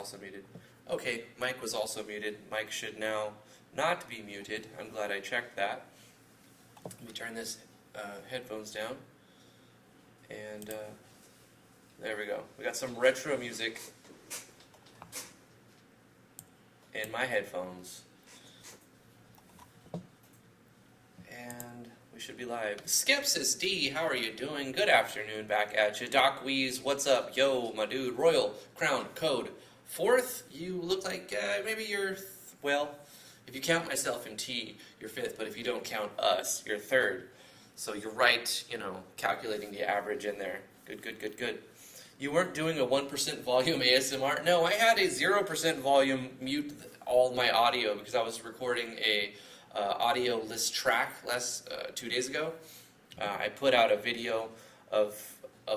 Also muted. Okay, Mike was also muted. Mike should now not be muted. I'm glad I checked that. Let me turn this headphones down. And there we go. We got some retro music in my headphones. And we should be live. Skepsis D, how are you doing? Good afternoon back at you. Doc Weeze, what's up? Yo, my dude. Royal, Crown, Code. Fourth, you look like maybe you're, well, if you count myself in T, you're fifth, but if you don't count us, you're third. So you're right, you know, calculating the average in there. Good, good, good, good. You weren't doing a 1% volume ASMR? No, I had a 0% volume mute all my audio because I was recording a audio list track 2 days ago. I put out a video of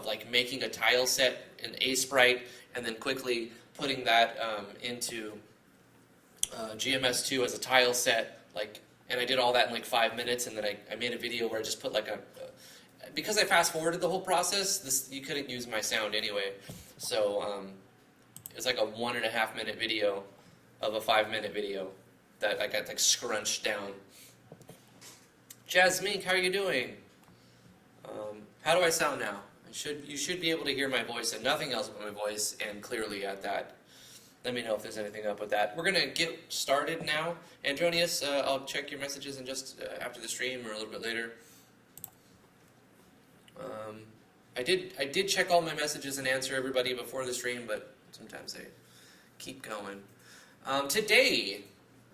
like making a tile set in A-Sprite and then quickly putting that into GMS2 as a tile set, like, and I did all that in like 5 minutes, and then I made a video where I just put like because I fast forwarded the whole process, you couldn't use my sound anyway, so it's like a 1.5 minute video of a 5 minute video that I got like scrunched down. Jasmine, how are you doing? How do I sound now? You should be able to hear my voice and nothing else but my voice, and clearly at that. Let me know if there's anything up with that. We're going to get started now. Andronius, I'll check your messages in just after the stream or a little bit later. I did check all my messages and answer everybody before the stream, but sometimes they keep going. Today,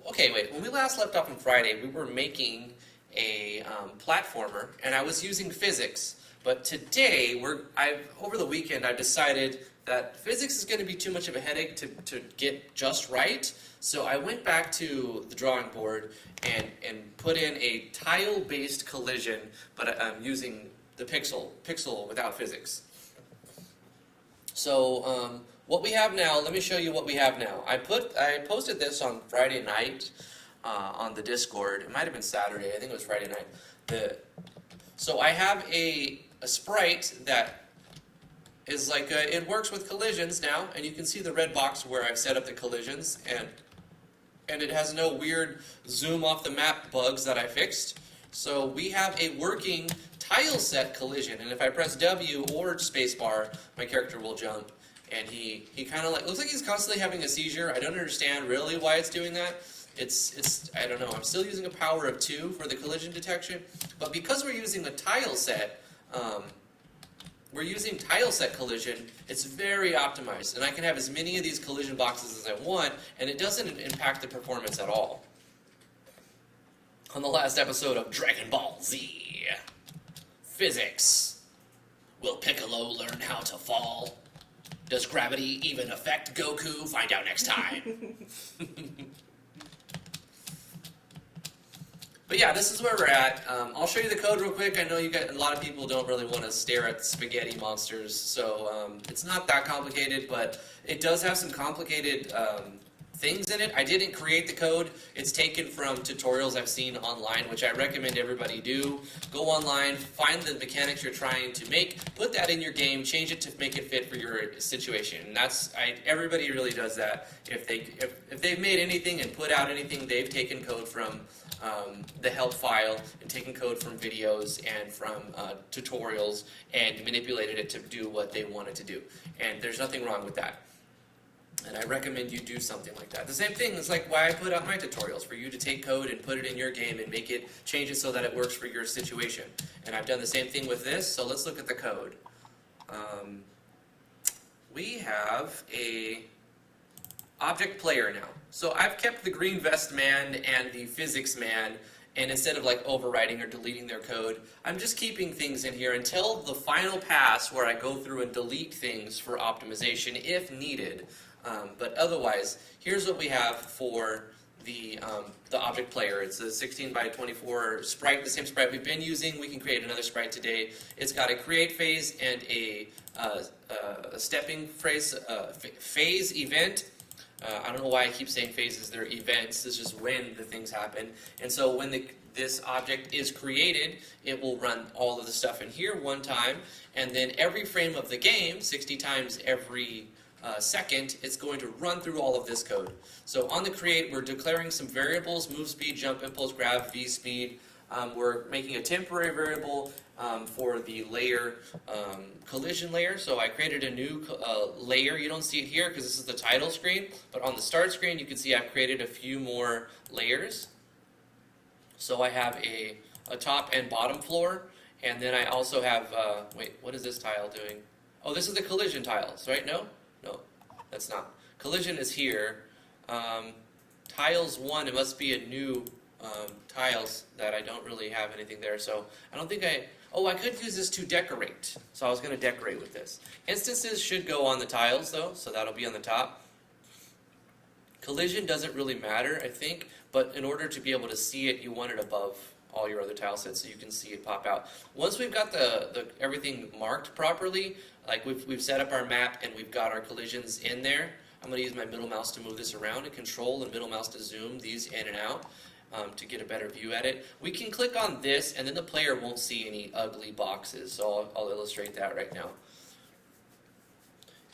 okay, wait. When we last left off on Friday, we were making a platformer, and I was using physics. But today, over the weekend, I've decided that physics is going to be too much of a headache to get just right. So I went back to the drawing board and put in a tile-based collision, but I'm using the pixel without physics. So what we have now, let me show you what we have now. I posted this on Friday night on the Discord. It might have been Saturday. I think it was Friday night. So I have a sprite that is like, it works with collisions now, and you can see the red box where I've set up the collisions, and it has no weird zoom off the map bugs that I fixed. So we have a working tile set collision, and if I press W or spacebar, my character will jump, and he kind of like, looks like he's constantly having a seizure. I don't understand really why it's doing that. It's I don't know, I'm still using a power of 2 for the collision detection, but because we're using a tile set, collision, it's very optimized, and I can have as many of these collision boxes as I want, and it doesn't impact the performance at all. On the last episode of Dragon Ball Z, physics. Will Piccolo learn how to fall? Does gravity even affect Goku? Find out next time. But yeah, this is where we're at. I'll show you the code real quick. I know a lot of people don't really want to stare at spaghetti monsters, so it's not that complicated, but it does have some complicated things in it. I didn't create the code. It's taken from tutorials I've seen online, which I recommend everybody do. Go online, find the mechanics you're trying to make, put that in your game, change it to make it fit for your situation. And everybody really does that. If they've made anything and put out anything, they've taken code from the help file and taken code from videos and from tutorials and manipulated it to do what they wanted to do. And there's nothing wrong with that. And I recommend you do something like that. The same thing is like why I put out my tutorials, for you to take code and put it in your game and change it so that it works for your situation. And I've done the same thing with this, so let's look at the code. We have a object player now. So I've kept the green vest man and the physics man, and instead of like overwriting or deleting their code, I'm just keeping things in here until the final pass where I go through and delete things for optimization if needed. But otherwise, here's what we have for the object player. It's a 16 by 24 sprite, the same sprite we've been using. We can create another sprite today. It's got a create phase and a stepping phase event. I don't know why I keep saying phases. They're events. It's just when the things happen. And so when this object is created, it will run all of the stuff in here one time, and then every frame of the game, 60 times every second, it's going to run through all of this code. So on the create, we're declaring some variables: move speed, jump, impulse, grab, v speed. We're making a temporary variable for the layer collision layer. So I created a new layer. You don't see it here because this is the title screen, but on the start screen you can see I've created a few more layers. So I have a top and bottom floor, and then I also have, wait, what is this tile doing? Oh, this is the collision tiles, right? No, that's not. Collision is here. Tiles 1, it must be a new tiles that I don't really have anything there, so I don't think I could use this to decorate, so I was going to decorate with this. Instances should go on the tiles though, so that'll be on the top. Collision doesn't really matter, I think, but in order to be able to see it, you want it above all your other tile sets so you can see it pop out. Once we've got the everything marked properly, like we've set up our map and we've got our collisions in there, I'm going to use my middle mouse to move this around and control the middle mouse to zoom these in and out. To get a better view at it. We can click on this and then the player won't see any ugly boxes, so I'll illustrate that right now.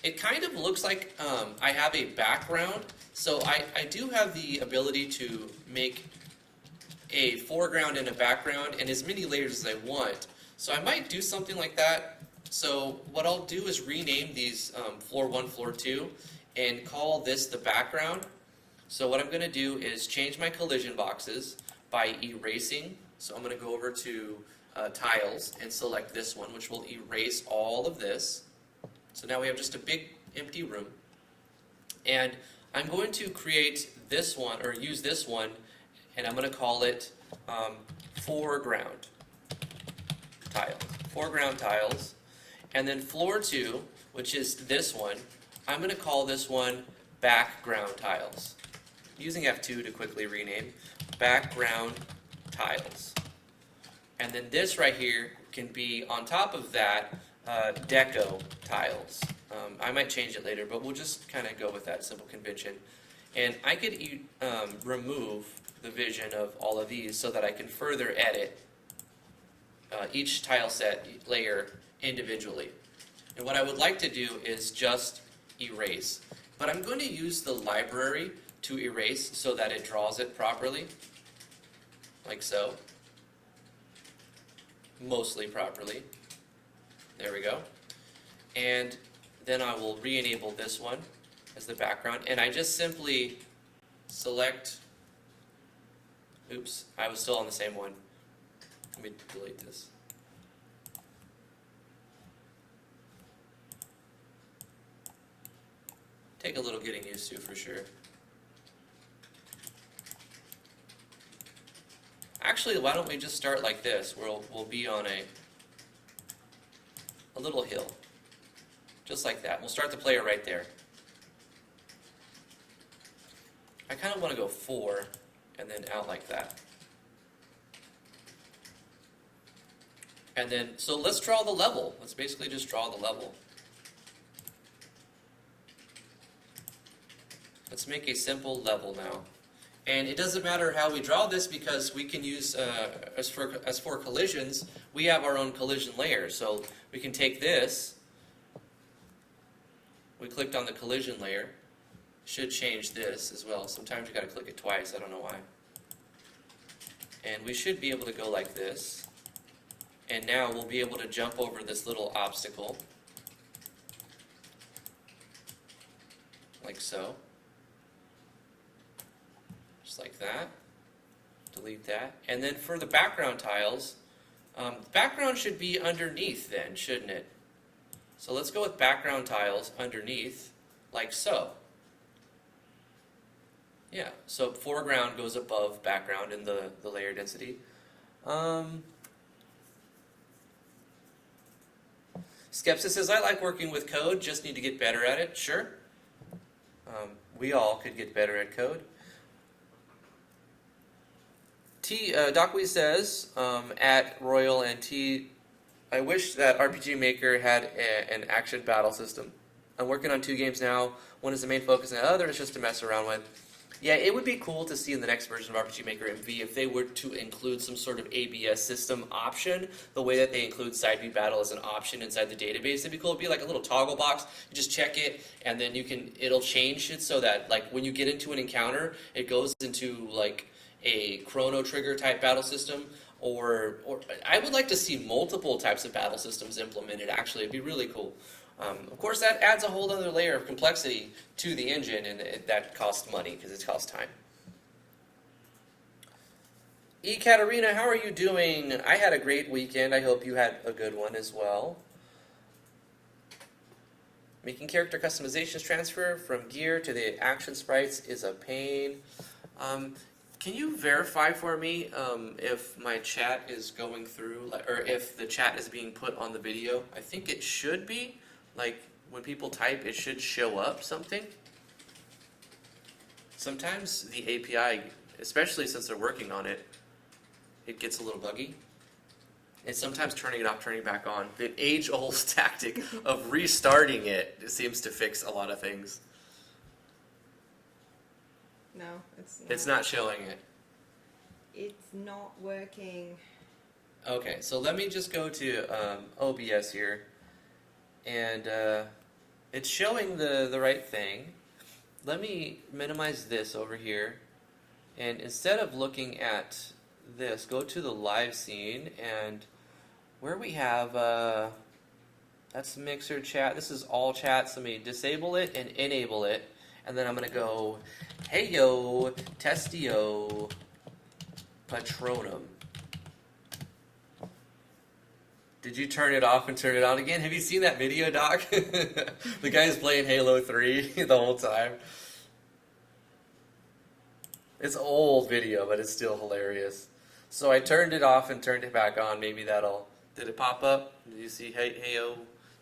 It kind of looks like I have a background, so I do have the ability to make a foreground and a background and as many layers as I want, so I might do something like that. So what I'll do is rename these floor 1, floor 2 and call this the background. So what I'm going to do is change my collision boxes by erasing. So I'm going to go over to tiles and select this one, which will erase all of this. So now we have just a big empty room. And I'm going to create this one, or use this one, and I'm going to call it foreground tiles. Foreground tiles. And then floor 2, which is this one, I'm going to call this one background tiles. Using F2 to quickly rename, background tiles. And then this right here can be on top of that, deco tiles. I might change it later, but we'll just kind of go with that simple convention. And I could remove the vision of all of these so that I can further edit each tile set layer individually. And what I would like to do is just erase. But I'm going to use the library to erase so that it draws it properly, like so. Mostly properly. There we go. And then I will re-enable this one as the background, and I just simply select, oops, I was still on the same one. Let me delete this. Take a little getting used to for sure. Actually, why don't we just start like this? We'll be on a little hill. Just like that. We'll start the player right there. I kind of want to go 4 and then out like that. And then, so let's draw the level. Let's basically just draw the level. Let's make a simple level now. And it doesn't matter how we draw this because we can use, as for collisions, we have our own collision layer. So we can take this, we clicked on the collision layer, should change this as well. Sometimes you got to click it twice, I don't know why. And we should be able to go like this. And now we'll be able to jump over this little obstacle. Like so. Just like that. Delete that. And then for the background tiles, the background should be underneath then, shouldn't it? So let's go with background tiles underneath, like so. Yeah, so foreground goes above background in the layer density. Skepsis says, I like working with code, just need to get better at it. Sure. We all could get better at code. Dockwee says, at Royal and T, I wish that RPG Maker had an action battle system. I'm working on 2 games now. One is the main focus and the other is just to mess around with. Yeah, it would be cool to see in the next version of RPG Maker MV if they were to include some sort of ABS system option, the way that they include side view battle as an option inside the database. It'd be cool. It'd be like a little toggle box. You just check it, and then it'll change it so that like when you get into an encounter, it goes into like a chrono trigger type battle system. Or I would like to see multiple types of battle systems implemented. Actually, it'd be really cool. Of course, that adds a whole other layer of complexity to the engine, and that costs money because it costs time. Katarina, how are you doing? I had a great weekend. I hope you had a good one as well. Making character customizations transfer from gear to the action sprites is a pain. Can you verify for me if my chat is going through, or if the chat is being put on the video? I think it should be. Like, when people type, it should show up something. Sometimes the API, especially since they're working on it, it gets a little buggy. And sometimes turning it off, turning it back on. The age-old tactic of restarting it seems to fix a lot of things. No, it's not. It's not showing it. It's not working. Okay, so let me just go to OBS here. And it's showing the right thing. Let me minimize this over here. And instead of looking at this, go to the live scene. And where we have, that's Mixer chat. This is all chats. Let me disable it and enable it. And then I'm going to go, hey yo, testio, patronum. Did you turn it off and turn it on again? Have you seen that video, Doc? The guy's playing Halo 3 the whole time. It's an old video, but it's still hilarious. So I turned it off and turned it back on. Maybe that'll... Did it pop up? Did you see Heyo,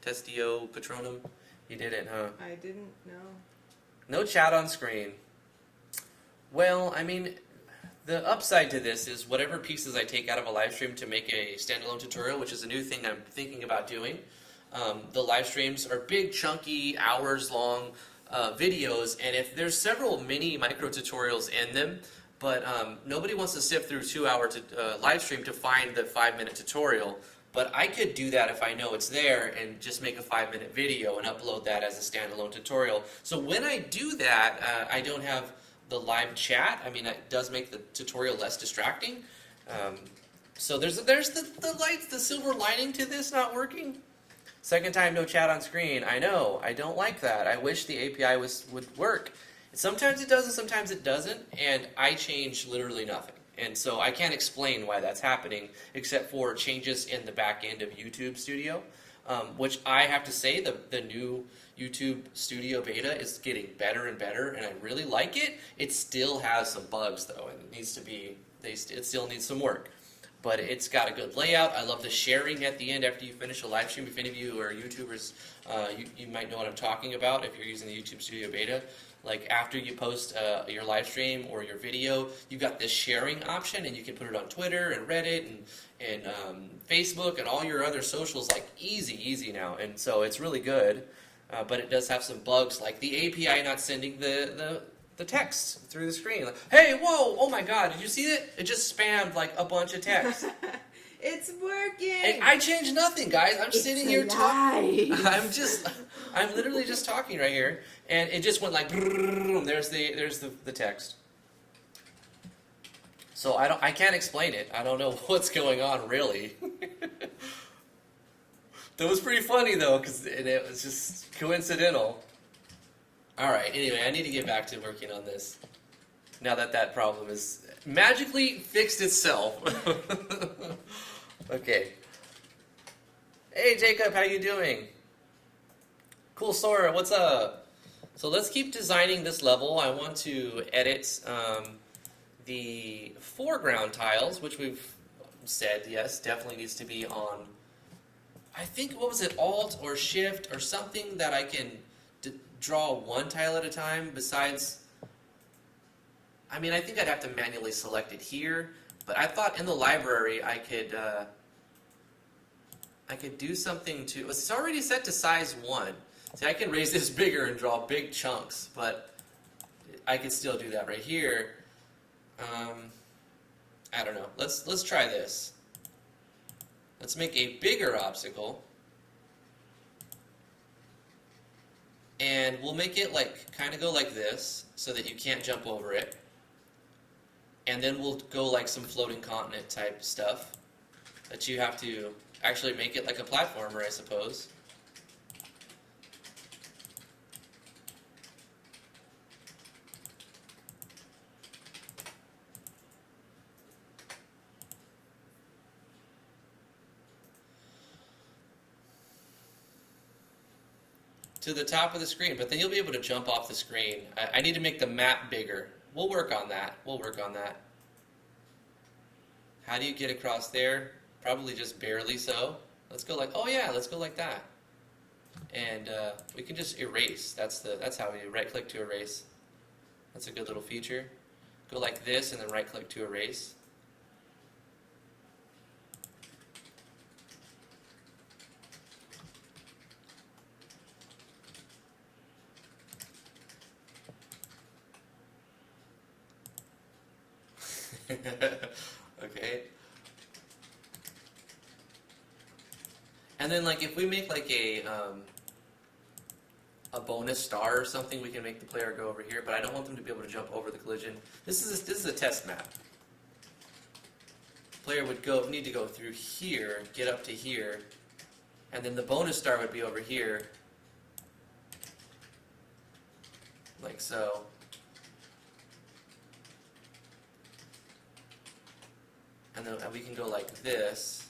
Testio, Patronum? You didn't, huh? I didn't know. No chat on screen. Well, I mean... The upside to this is whatever pieces I take out of a live stream to make a standalone tutorial, which is a new thing I'm thinking about doing. The live streams are big, chunky, hours-long videos, and if there's several mini micro tutorials in them, but nobody wants to sift through 2-hour live stream to find the 5-minute tutorial. But I could do that if I know it's there and just make a 5-minute video and upload that as a standalone tutorial. So when I do that, I don't have the live chat. I mean, it does make the tutorial less distracting. So there's the silver lining to this not working. Second time no chat on screen. I know. I don't like that. I wish the API would work. Sometimes it does and sometimes it doesn't, and I change literally nothing. And so I can't explain why that's happening except for changes in the back end of YouTube Studio, which I have to say the new YouTube Studio Beta is getting better and better, and I really like it. It still has some bugs, though, and it needs to be, it still needs some work. But it's got a good layout. I love the sharing at the end after you finish a live stream. If any of you are YouTubers, you might know what I'm talking about if you're using the YouTube Studio Beta. Like after you post your live stream or your video, you've got this sharing option, and you can put it on Twitter and Reddit and Facebook and all your other socials, like easy now. And so it's really good. But it does have some bugs, like the API not sending the text through the screen. Like, hey, whoa, oh my god, did you see it? It just spammed like a bunch of text. It's working! And I changed nothing, guys. I'm sitting here talking. I'm literally just talking right here. And it just went like, there's the text. So I can't explain it. I don't know what's going on, really. That was pretty funny, though, because it was just coincidental. All right, anyway, I need to get back to working on this. Now that problem is magically fixed itself. Okay. Hey, Jacob, how you doing? Cool, Sora, what's up? So let's keep designing this level. I want to edit the foreground tiles, which we've said, yes, definitely needs to be on... I think, what was it, Alt or Shift or something that I can draw one tile at a time besides... I mean, I think I'd have to manually select it here, but I thought in the library I could do something to... It's already set to size 1. See, I can raise this bigger and draw big chunks, but I could still do that right here. I don't know. Let's try this. Let's make a bigger obstacle. And we'll make it like kind of go like this so that you can't jump over it. And then we'll go like some floating continent type stuff that you have to actually make it like a platformer, I suppose. To the top of the screen, but then you'll be able to jump off the screen. I need to make the map bigger. We'll work on that. We'll work on that. How do you get across there? Probably just barely so. Let's go like, oh yeah, let's go like that. And we can just erase. That's how we right-click to erase. That's a good little feature. Go like this and then right-click to erase. Okay. And then like if we make like a bonus star or something, we can make the player go over here, but I don't want them to be able to jump over the collision. This is a test map. Player would need to go through here, get up to here, and then the bonus star would be over here. Like so. And then we can go like this.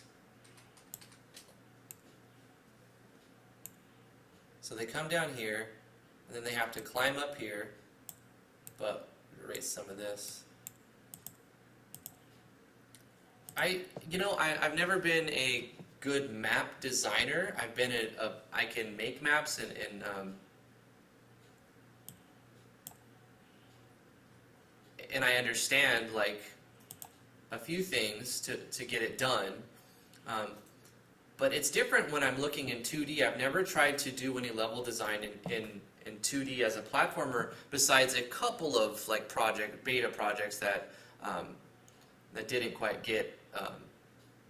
So they come down here, and then they have to climb up here, but erase some of this. I've never been a good map designer. I've been I can make maps and I understand like a few things to get it done. But it's different when I'm looking in 2D. I've never tried to do any level design in 2D as a platformer besides a couple of like beta projects that didn't quite get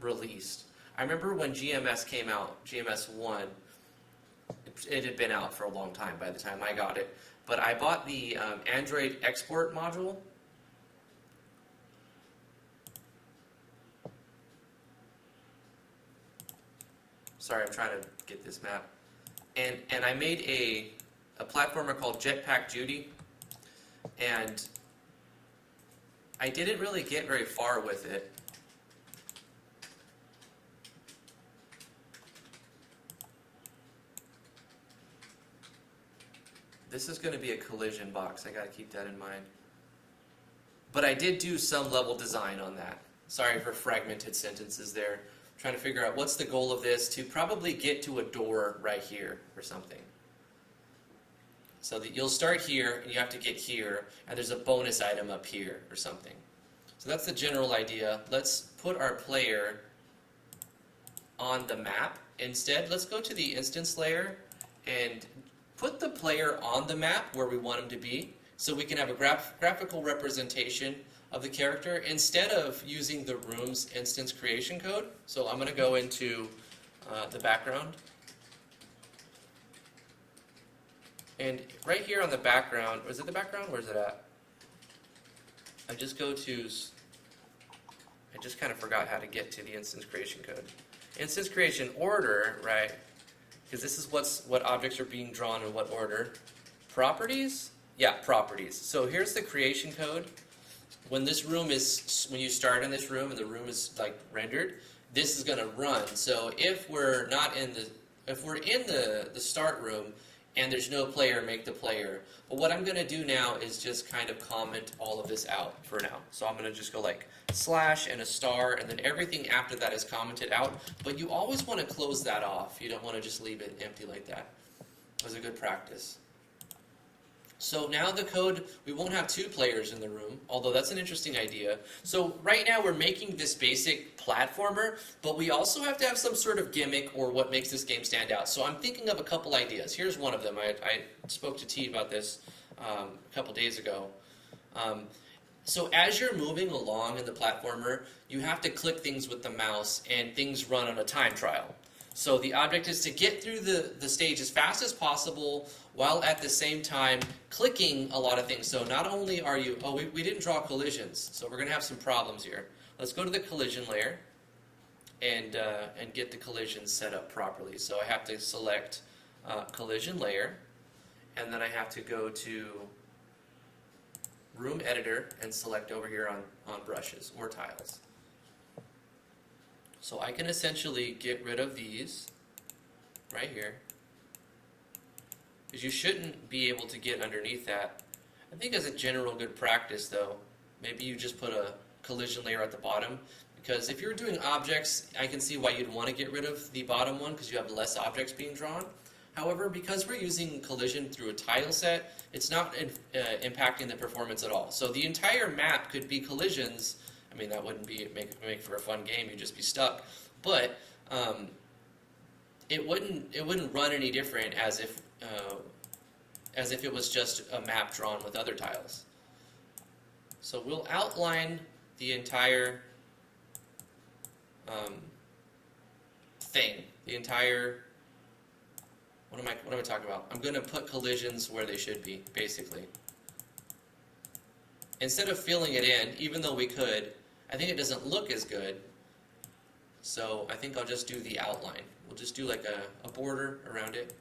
released. I remember when GMS came out, GMS1, it had been out for a long time by the time I got it. But I bought the Android export module. Sorry, I'm trying to get this map. And I made a platformer called Jetpack Judy, and I didn't really get very far with it. This is going to be a collision box. I got to keep that in mind. But I did do some level design on that. Sorry for fragmented sentences there. Trying to figure out what's the goal of this, to probably get to a door right here or something. So that you'll start here and you have to get here, and there's a bonus item up here or something. So that's the general idea. Let's put our player on the map instead. Let's go to the instance layer and put the player on the map where we want him to be, so we can have a graphical representation of the character instead of using the room's instance creation code. So I'm going to go into the background. And right here on the background, is it the background? Where is it at? I just kind of forgot how to get to the instance creation code. Instance creation order, right? Because this is what objects are being drawn in what order. Properties? Yeah, properties. So here's the creation code. When you start in this room and the room is like rendered, this is going to run. So if we're in the start room and there's no player, make the player. But what I'm going to do now is just kind of comment all of this out for now. So I'm going to just go like slash and a star, and then everything after that is commented out. But you always want to close that off. You don't want to just leave it empty like that. It was a good practice. So now the code, we won't have two players in the room, although that's an interesting idea. So right now we're making this basic platformer, but we also have to have some sort of gimmick or what makes this game stand out. So I'm thinking of a couple ideas. Here's one of them. I spoke to T about this a couple days ago. So as you're moving along in the platformer, you have to click things with the mouse, and things run on a time trial. So the object is to get through the stage as fast as possible, while at the same time clicking a lot of things. So not only are you, we didn't draw collisions, so we're going to have some problems here. Let's go to the collision layer and get the collisions set up properly. So I have to select collision layer, and then I have to go to room editor and select over here on brushes or tiles. So I can essentially get rid of these right here, because you shouldn't be able to get underneath that. I think as a general good practice though, maybe you just put a collision layer at the bottom, because if you're doing objects, I can see why you'd want to get rid of the bottom one, because you have less objects being drawn. However, because we're using collision through a tile set, it's not impacting the performance at all. So the entire map could be collisions. I mean, that wouldn't be make for a fun game. You'd just be stuck. But it wouldn't run any different as if it was just a map drawn with other tiles. So we'll outline the entire thing. The entire what am I talking about? I'm going to put collisions where they should be, basically. Instead of filling it in, even though we could, I think it doesn't look as good. So I think I'll just do the outline. We'll just do like a border around it.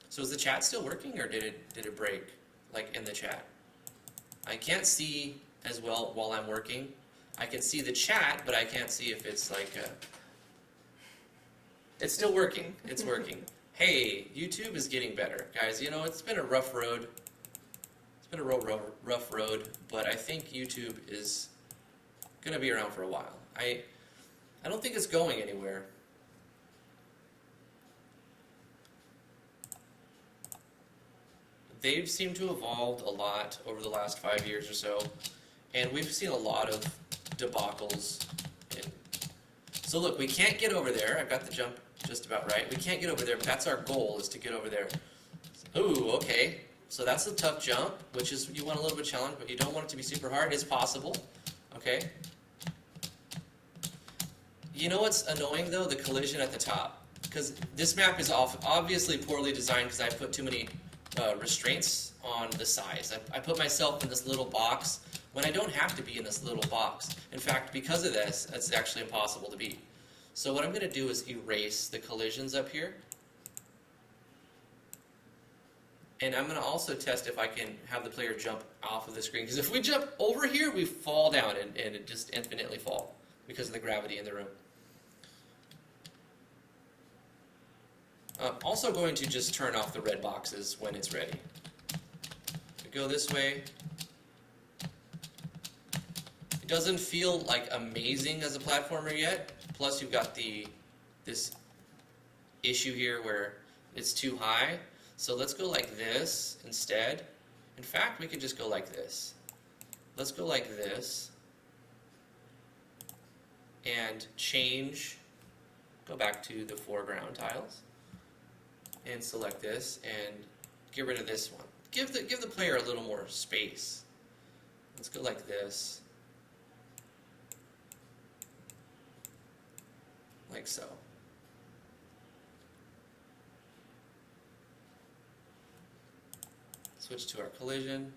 So is the chat still working, or did it break, like in the chat? I can't see as well while I'm working. I can see the chat, but I can't see if it's like it's still working. It's working. Hey, YouTube is getting better, guys. You know, it's been a rough road. It's been a rough road, but I think YouTube is going to be around for a while. I don't think it's going anywhere. They've seemed to have evolved a lot over the last 5 years or so, and we've seen a lot of debacles. So look, we can't get over there. I've got the jump just about right. We can't get over there, but that's our goal, is to get over there. Ooh, okay. So that's a tough jump, which is, you want a little bit of challenge, but you don't want it to be super hard. It's possible. Okay. You know what's annoying, though? The collision at the top. Because this map is obviously poorly designed, because I put too many restraints on the size. I put myself in this little box when I don't have to be in this little box. In fact, because of this, it's actually impossible to beat. So what I'm going to do is erase the collisions up here. And I'm going to also test if I can have the player jump off of the screen. Because if we jump over here, we fall down and it just infinitely fall because of the gravity in the room. I'm also going to just turn off the red boxes when it's ready. We go this way. It doesn't feel like amazing as a platformer yet. Plus you've got this issue here where it's too high. So let's go like this instead. In fact, we could just go like this. Let's go like this. And change, go back to the foreground tiles. And select this and get rid of this one. Give the player a little more space. Let's go like this. Like so. Switch to our collision.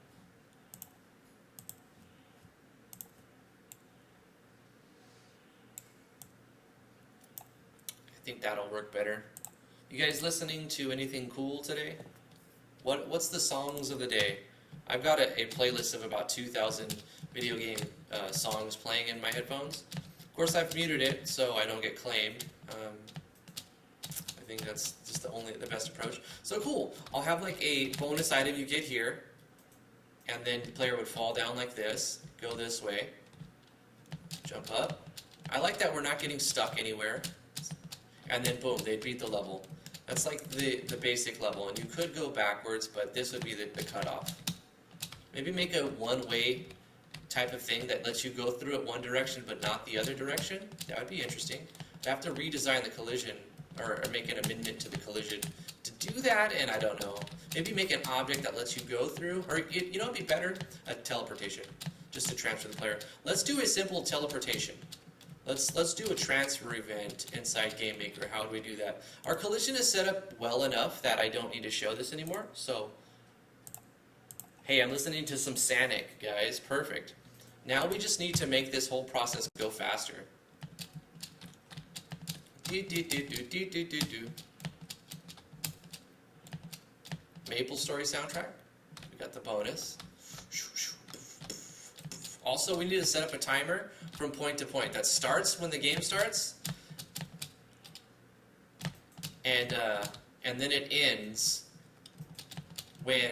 I think that'll work better. You guys listening to anything cool today? What's the songs of the day? I've got a playlist of about 2,000 video game songs playing in my headphones. Of course, I've muted it so I don't get claimed. I think that's just the best approach. So cool. I'll have like a bonus item you get here, and then the player would fall down like this, go this way, jump up. I like that we're not getting stuck anywhere, and then boom, they beat the level. That's like the basic level, and you could go backwards, but this would be the cutoff. Maybe make a one-way type of thing that lets you go through it one direction but not the other direction. That would be interesting. I have to redesign the collision, or make an amendment to the collision to do that, and I don't know. Maybe make an object that lets you go through, or you know, it'd be better a teleportation, just to transfer the player. Let's do a simple teleportation. Let's do a transfer event inside GameMaker. How do we do that? Our collision is set up well enough that I don't need to show this anymore. So, hey, I'm listening to some Sanic, guys. Perfect. Now we just need to make this whole process go faster. Maple Story soundtrack. We got the bonus. Also, we need to set up a timer from point to point that starts when the game starts, and then it ends when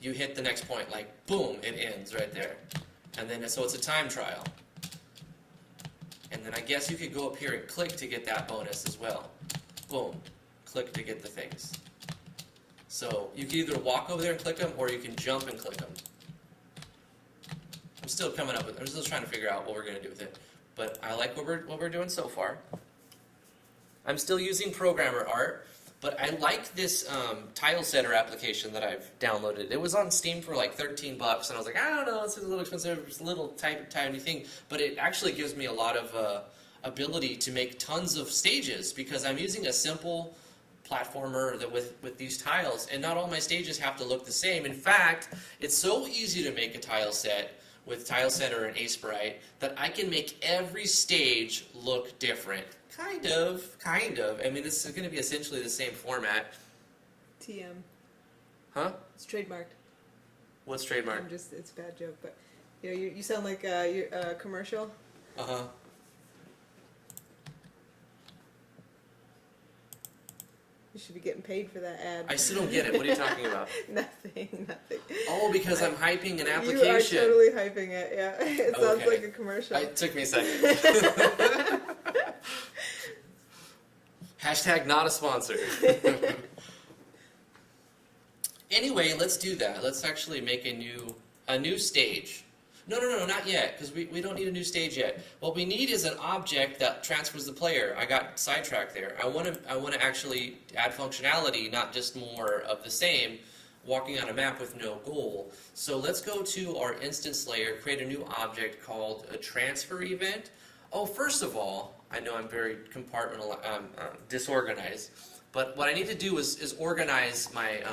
you hit the next point. Like, boom, it ends right there. And then, so it's a time trial. And then I guess you could go up here and click to get that bonus as well. Boom, click to get the things. So you can either walk over there and click them, or you can jump and click them. I'm still trying to figure out what we're going to do with it. But I like what we're doing so far. I'm still using programmer art, but I like this tile setter application that I've downloaded. It was on Steam for like $13, and I was like, I don't know, it's a little expensive, it's a little tiny thing, but it actually gives me a lot of ability to make tons of stages, because I'm using a simple platformer that with these tiles, and not all my stages have to look the same. In fact, it's so easy to make a tile set with Tile Setter and Aseprite that I can make every stage look different. Kind of. I mean, it's going to be essentially the same format. TM. Huh? It's trademarked. What's trademarked? It's a bad joke, but you sound like a commercial. Uh-huh. You should be getting paid for that ad. I still don't get it. What are you talking about? Nothing. Oh, because I'm hyping an application. You are totally hyping it, yeah. It sounds like a commercial. It took me a second. Hashtag not a sponsor. Anyway, let's do that. Let's actually make a new stage. No, not yet, because we don't need a new stage yet. What we need is an object that transfers the player. I got sidetracked there. I want to actually add functionality, not just more of the same, walking on a map with no goal. So let's go to our instance layer, create a new object called a transfer event. Oh, first of all, I know I'm very disorganized, but what I need to do is organize my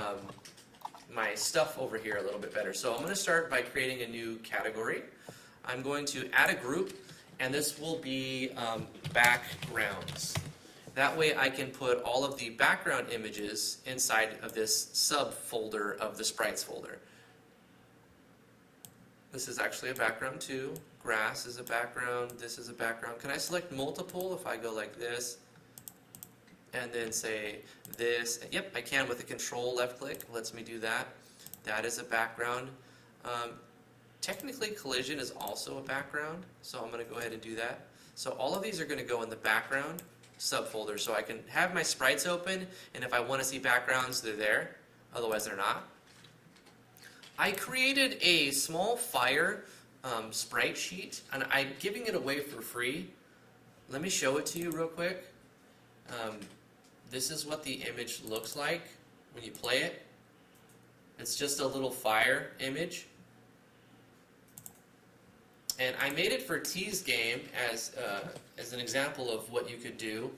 my stuff over here a little bit better. So I'm going to start by creating a new category. I'm going to add a group, and this will be backgrounds. That way I can put all of the background images inside of this subfolder of the sprites folder. This is actually a background too. Grass is a background. This is a background. Can I select multiple if I go like this? And then say this. Yep, I can with the control left click. Lets me do that. That is a background. Technically, collision is also a background, so I'm going to go ahead and do that. So all of these are going to go in the background subfolder, so I can have my sprites open, and if I want to see backgrounds, they're there. Otherwise, they're not. I created a small fire sprite sheet, and I'm giving it away for free. Let me show it to you real quick. This is what the image looks like when you play it. It's just a little fire image. And I made it for T's game as an example of what you could do.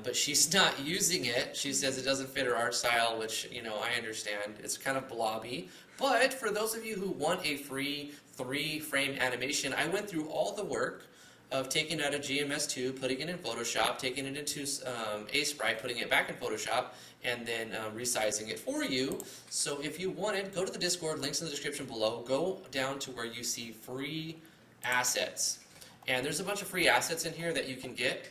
But she's not using it. She says it doesn't fit her art style, which, you know, I understand. It's kind of blobby. But for those of you who want a free 3-frame animation, I went through all the work of taking out a GMS2, putting it in Photoshop, taking it into Aseprite, putting it back in Photoshop, and then resizing it for you. So if you want it, go to the Discord, links in the description below, go down to where you see free assets. And there's a bunch of free assets in here that you can get.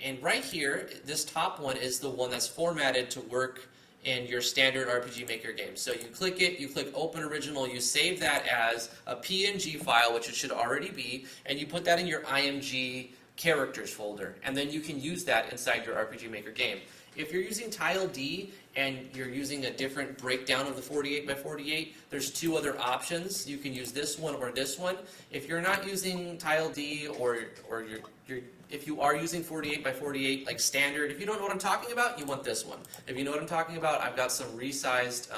And right here, this top one is the one that's formatted to work in your standard RPG Maker game. So you click it, you click Open Original, you save that as a PNG file, which it should already be, and you put that in your IMG characters folder, and then you can use that inside your RPG Maker game. If you're using Tile D and you're using a different breakdown of the 48x48, there's 2 other options. You can use this one or this one. If you're not using Tile D or you're if you are using 48 by 48 like standard, if you don't know what I'm talking about, you want this one. If you know what I'm talking about, I've got some resized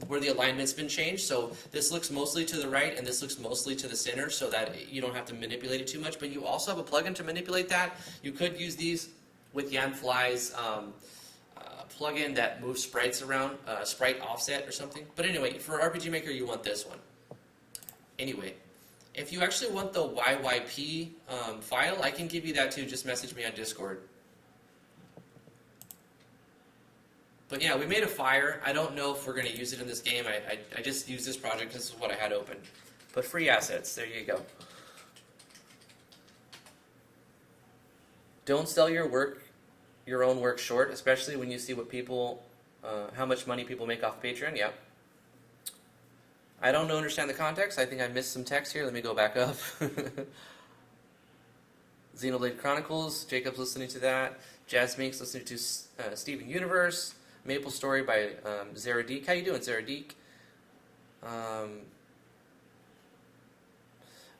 where the alignment's been changed. So this looks mostly to the right and this looks mostly to the center so that you don't have to manipulate it too much. But you also have a plugin to manipulate that. You could use these with Yanfly's plugin that moves sprites around, sprite offset or something. But anyway, for RPG Maker, you want this one. Anyway, if you actually want the YYP file, I can give you that too. Just message me on Discord. But yeah, we made a fire. I don't know if we're going to use it in this game. I just used this project. This is what I had open. But free assets. There you go. Don't sell your own work short, especially when you see what people, how much money people make off Patreon. Yeah. I don't understand the context. I think I missed some text here. Let me go back up. Xenoblade Chronicles. Jacob's listening to that. Jasmine's listening to Steven Universe. Maple Story by Zaradik. How you doing, Zaradik?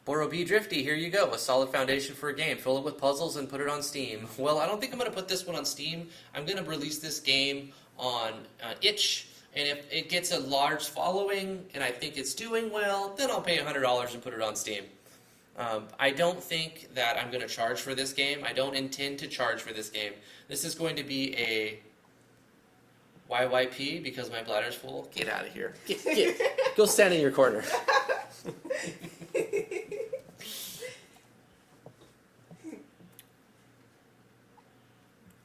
Boro B. Drifty, here you go. A solid foundation for a game. Fill it with puzzles and put it on Steam. Well, I don't think I'm going to put this one on Steam. I'm going to release this game on itch. And if it gets a large following and I think it's doing well, then I'll pay $100 and put it on Steam. I don't think that I'm going to charge for this game. I don't intend to charge for this game. This is going to be a YYP because my bladder's full. Get out of here. Get. Go stand in your corner.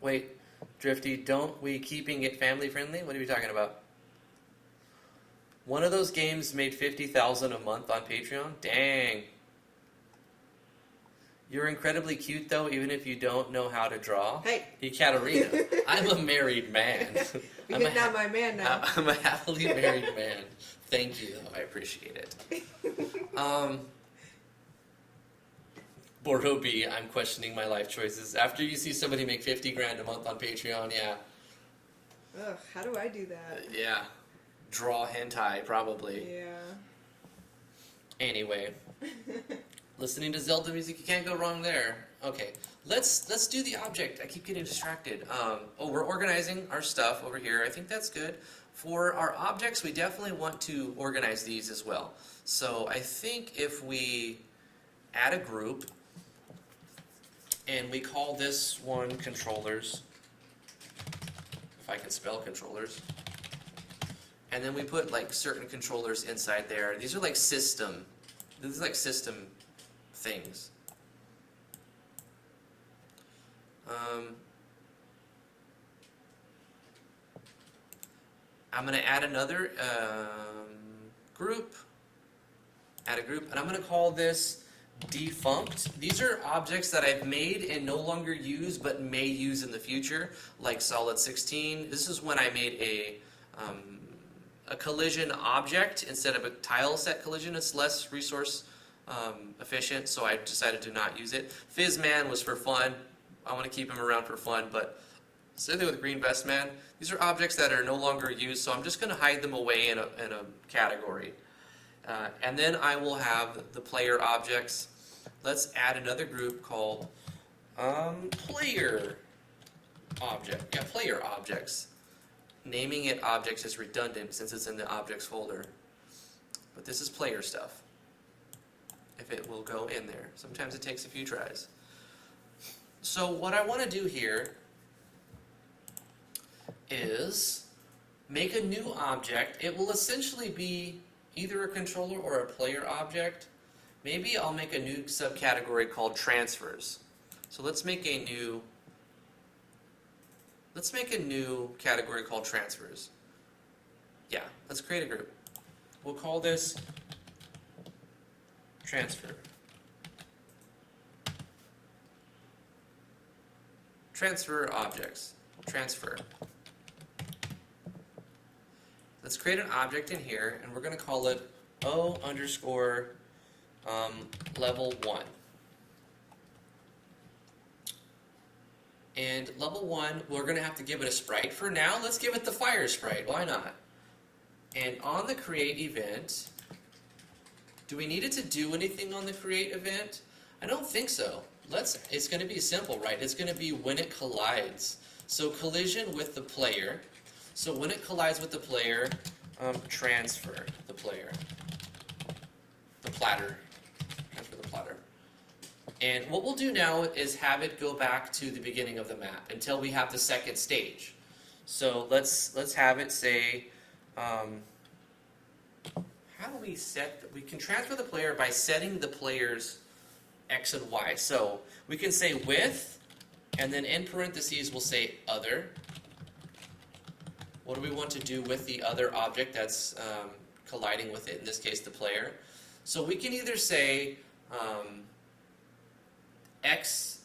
Wait, Drifty, don't we keeping it family friendly? What are we talking about? One of those games made $50,000 a month on Patreon? Dang. You're incredibly cute, though, even if you don't know how to draw. Hey. Katarina, I'm a married man. You're not my man now. I'm a happily married man. Thank you, though. I appreciate it. Bordeaux B, I'm questioning my life choices. After you see somebody make 50 grand a month on Patreon, yeah. Ugh, how do I do that? Yeah. Draw hentai, probably. Yeah. Anyway. Listening to Zelda music, you can't go wrong there. Okay, let's do the object. I keep getting distracted. We're organizing our stuff over here. I think that's good. For our objects, we definitely want to organize these as well. So I think if we add a group, and we call this one controllers, if I can spell controllers, and then we put like certain controllers inside there. These are like system. This is like system things. I'm going to add another group. Add a group, and I'm going to call this defunct. These are objects that I've made and no longer use, but may use in the future, like Solid 16. This is when I made a collision object instead of a tile set collision. It's less resource efficient, so I decided to not use it. Fizzman was for fun. I want to keep him around for fun, but same thing with Green Vest Man. These are objects that are no longer used, so I'm just going to hide them away in a category. And then I will have the player objects. Let's add another group called player object. Yeah, player objects. Naming it objects is redundant since it's in the objects folder. But this is player stuff. If it will go in there. Sometimes it takes a few tries. So what I want to do here is make a new object. It will essentially be either a controller or a player object. Maybe I'll make a new subcategory called transfers. So let's make a new category called transfers. Yeah, let's create a group. We'll call this transfer. Transfer objects. Transfer. Let's create an object in here, and we're going to call it O underscore level 1. And level 1, we're going to have to give it a sprite. For now, let's give it the fire sprite. Why not? And on the create event, do we need it to do anything on the create event? I don't think so. it's going to be simple, right? It's going to be when it collides. So collision with the player. So when it collides with the player, transfer the player. The platter. Transfer the platter. And what we'll do now is have it go back to the beginning of the map until we have the second stage. So let's have it say, how do we set, we can transfer the player by setting the player's X and Y. So we can say with, and then in parentheses we'll say other. What do we want to do with the other object that's colliding with it, in this case the player? So we can either say X,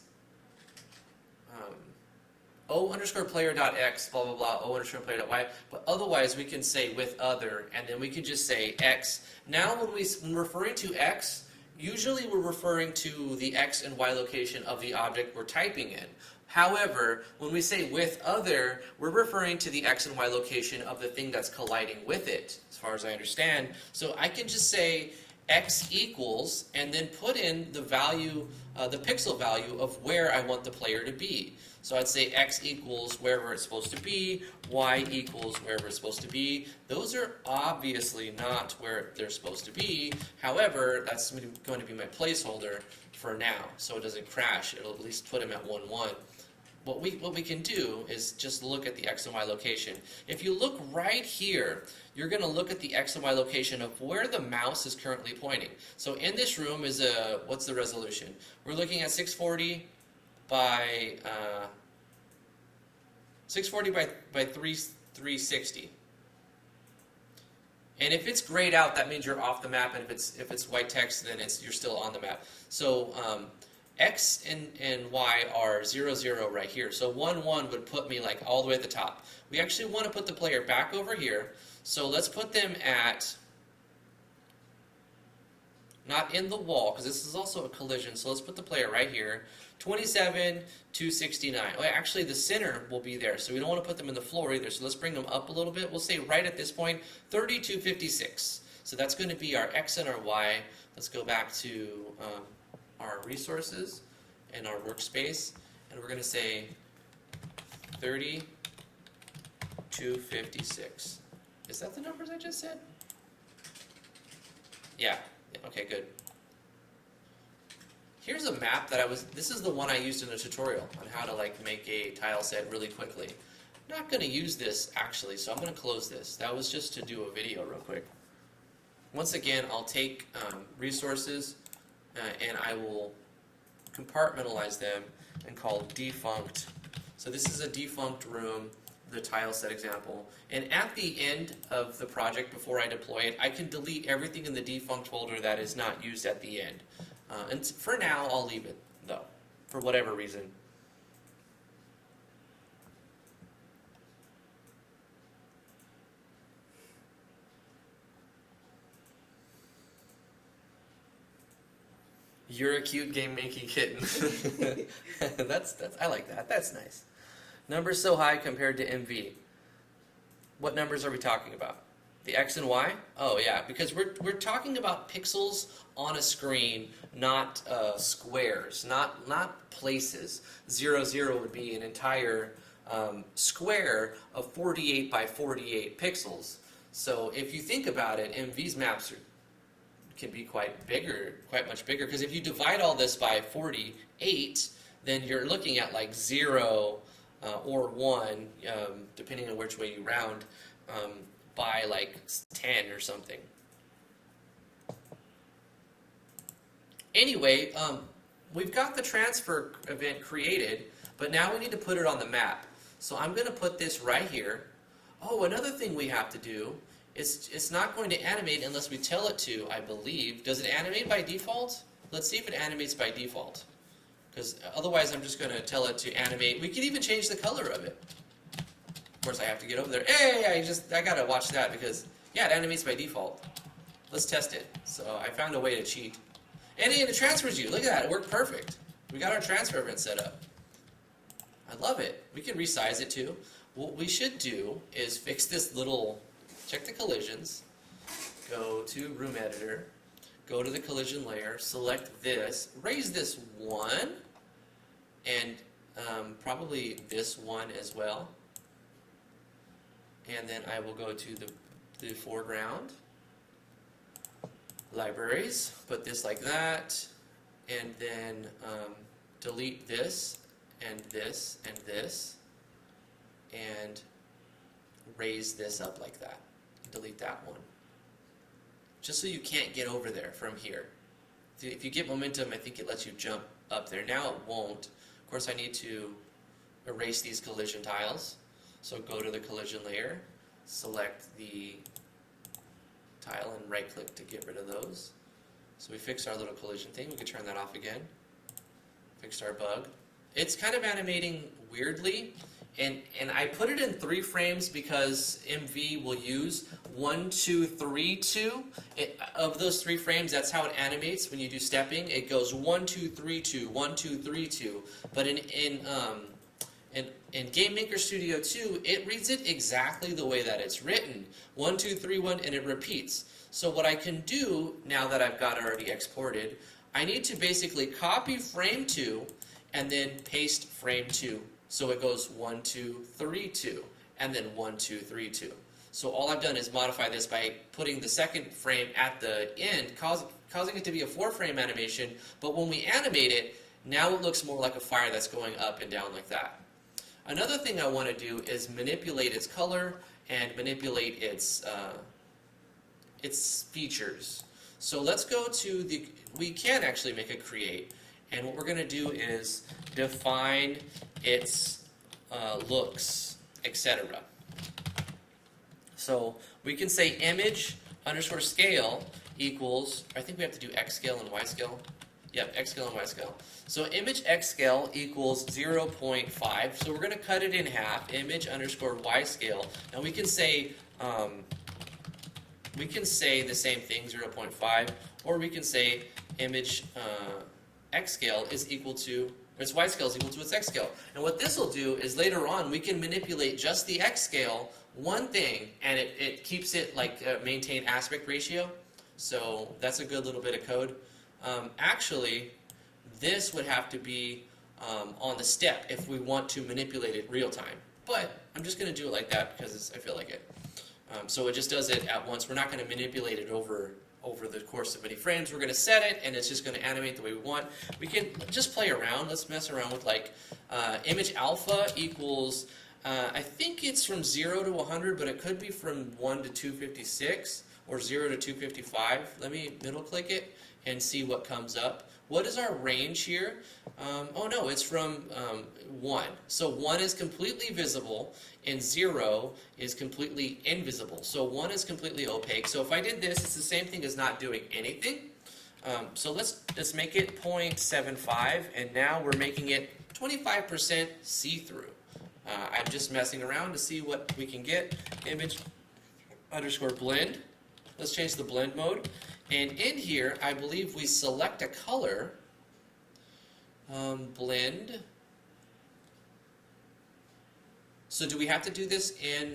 O underscore player dot X, blah, blah, blah, O underscore player dot Y, but otherwise we can say with other, and then we can just say X. Now when we're referring to X, usually we're referring to the X and Y location of the object we're typing in. However, when we say with other, we're referring to the X and Y location of the thing that's colliding with it, as far as I understand. So I can just say X equals, and then put in the value, the pixel value of where I want the player to be. So I'd say X equals wherever it's supposed to be, Y equals wherever it's supposed to be. Those are obviously not where they're supposed to be. However, that's going to be my placeholder for now, so it doesn't crash. It'll at least put them at 1, 1. What we can do is just look at the X and Y location. If you look right here, you're going to look at the X and Y location of where the mouse is currently pointing. So in this room is what's the resolution? We're looking at 640 by 360. And if it's grayed out, that means you're off the map, and if it's white text, then you're still on the map. So X and Y are 0, 0 right here. So 1, 1 would put me like all the way at the top. We actually want to put the player back over here. So let's put them at, not in the wall, because this is also a collision. So let's put the player right here. 27, 269. Oh, actually, the center will be there. So we don't want to put them in the floor either. So let's bring them up a little bit. We'll say right at this point, 3256. So that's going to be our X and our Y. Let's go back to our resources and our workspace, and we're going to say 3256. Is that the numbers I just said? Yeah. Okay, good. Here's a map that this is the one I used in a tutorial on how to like make a tile set really quickly. I'm not going to use this actually, so I'm going to close this. That was just to do a video real quick. Once again, I'll take resources and I will compartmentalize them and call defunct. So this is a defunct room, the tile set example. And at the end of the project, before I deploy it, I can delete everything in the defunct folder that is not used at the end. And for now, I'll leave it, though, for whatever reason. You're a cute game-making kitten. I like that. That's nice. Numbers so high compared to MV. What numbers are we talking about? The X and Y? Oh yeah, because we're talking about pixels on a screen, not squares, not places. 0, 0 would be an entire square of 48 by 48 pixels. So if you think about it, MV's maps can be quite much bigger, because if you divide all this by 48, then you're looking at like 0 or 1, depending on which way you round, by like 10 or something. Anyway, we've got the transfer event created, but now we need to put it on the map. So I'm going to put this right here. Oh, another thing we have to do is it's not going to animate unless we tell it to, I believe. Does it animate by default? Let's see if it animates by default. Because otherwise I'm just going to tell it to animate. We could even change the color of it. Of course I have to get over there. Hey, I got to watch that because, yeah, it animates by default. Let's test it. So I found a way to cheat. And it transfers you. Look at that. It worked perfect. We got our transfer event set up. I love it. We can resize it too. What we should do is fix this little, check the collisions, go to room editor, go to the collision layer, select this, raise this 1, and probably this one as well. And then I will go to the foreground, libraries, put this like that, and then delete this, and this, and this, and raise this up like that. Delete that one. Just so you can't get over there from here. If you get momentum, I think it lets you jump up there. Now it won't. Of course, I need to erase these collision tiles. So go to the collision layer, select the tile, and right-click to get rid of those. So we fixed our little collision thing. We can turn that off again. Fixed our bug. It's kind of animating weirdly, and I put it in 3 frames because MV will use 1, 2, 3, 2. Of those 3 frames, that's how it animates when you do stepping. It goes 1, 2, 3, 2, 1, 2, 3, 2. But in GameMaker Studio 2, it reads it exactly the way that it's written. 1, 2, 3, 1, and it repeats. So what I can do, now that I've got it already exported, I need to basically copy frame 2 and then paste frame 2. So it goes 1, 2, 3, 2, and then 1, 2, 3, 2. So all I've done is modify this by putting the second frame at the end, causing it to be a 4-frame animation, but when we animate it, now it looks more like a fire that's going up and down like that. Another thing I want to do is manipulate its color and manipulate its features. So let's go to we can actually make a create, and what we're going to do is define its looks, etc. So we can say image underscore scale equals, I think we have to do X scale and Y scale. Yep, X scale and Y scale. So image X scale equals 0.5. So we're going to cut it in half, image underscore Y scale. Now we can say the same thing, 0.5, or we can say image X scale is equal to, or its Y scale is equal to its X scale. And what this will do is later on we can manipulate just the X scale, one thing, and it keeps it like maintain aspect ratio. So that's a good little bit of code. Actually, this would have to be on the step if we want to manipulate it real time. But I'm just going to do it like that because I feel like it. So it just does it at once. We're not going to manipulate it over the course of many frames. We're going to set it, and it's just going to animate the way we want. We can just play around. Let's mess around with like image alpha equals, I think it's from 0 to 100, but it could be from 1 to 256 or 0 to 255. Let me middle click it and see what comes up. What is our range here? Oh no, it's from 1. So 1 is completely visible and 0 is completely invisible. So 1 is completely opaque. So if I did this, it's the same thing as not doing anything. So let's make it 0.75, and now we're making it 25% see-through. I'm just messing around to see what we can get. Image underscore blend. Let's change the blend mode. And in here, I believe we select a color, blend. So do we have to do this in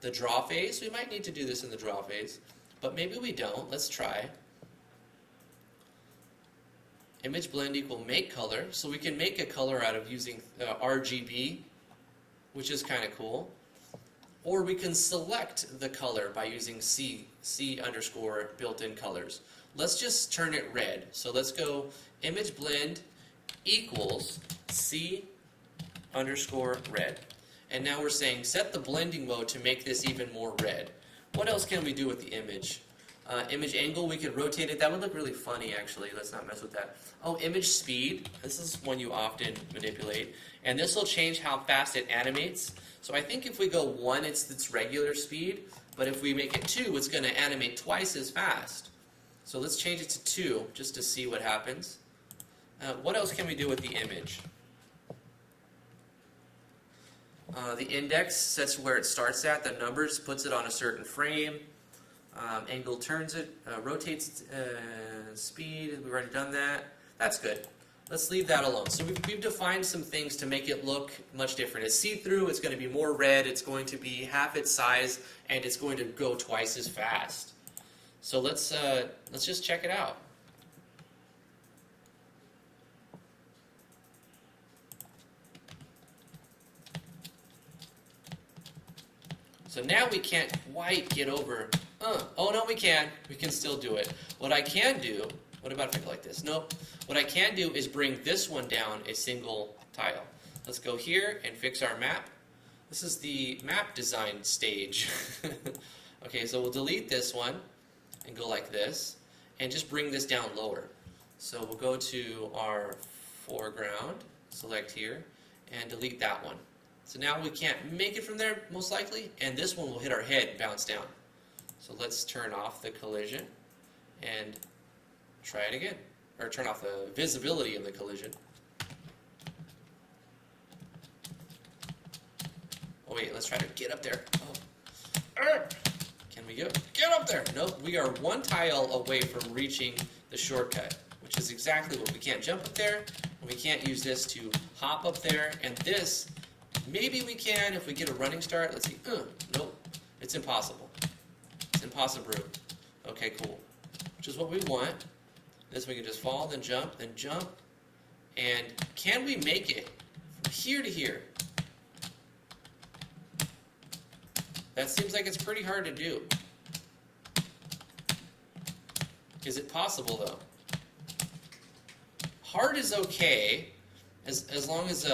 the draw phase? We might need to do this in the draw phase, but maybe we don't. Let's try. Image blend equal make color. So we can make a color out of using RGB, which is kind of cool. Or we can select the color by using C underscore built-in colors. Let's just turn it red. So let's go image blend equals C underscore red. And now we're saying set the blending mode to make this even more red. What else can we do with the image? Image angle, we could rotate it. That would look really funny, actually. Let's not mess with that. Oh, image speed. This is one you often manipulate. And this will change how fast it animates. So I think if we go 1, it's its regular speed. But if we make it 2, it's going to animate twice as fast. So let's change it to 2 just to see what happens. What else can we do with the image? The index sets where it starts at. The numbers puts it on a certain frame. Angle turns it, rotates speed. We've already done that. That's good. Let's leave that alone. So we've defined some things to make it look much different. It's see-through, it's going to be more red, it's going to be half its size, and it's going to go twice as fast. So let's just check it out. So now we can't quite get over, oh no we can still do it. What I can do, what about if I go like this? Nope. What I can do is bring this one down a single tile. Let's go here and fix our map. This is the map design stage. Okay, so we'll delete this one and go like this and just bring this down lower. So we'll go to our foreground, select here, and delete that one. So now we can't make it from there, most likely, and this one will hit our head and bounce down. So let's turn off the collision and try it again. Or turn off the visibility of the collision. Oh wait, let's try to get up there. Oh. Can we get up there? Nope, we are one tile away from reaching the shortcut, which is exactly what we can't jump up there, and we can't use this to hop up there, and this, maybe we can if we get a running start. Let's see. Nope, it's impossible. It's impossible. Okay, cool. Which is what we want. This we can just fall, then jump, and can we make it from here to here? That seems like it's pretty hard to do. Is it possible though? Hard is okay, as long as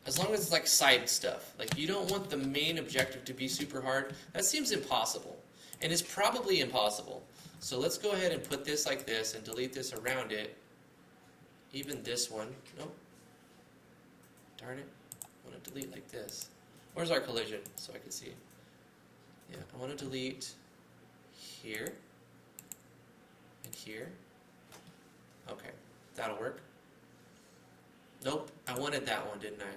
it's like side stuff. Like you don't want the main objective to be super hard. That seems impossible, and it's probably impossible. So let's go ahead and put this like this and delete this around it. Even this one. Nope. Darn it. I want to delete like this. Where's our collision? So I can see. Yeah, I want to delete here and here. Okay, that'll work. Nope, I wanted that one, didn't I?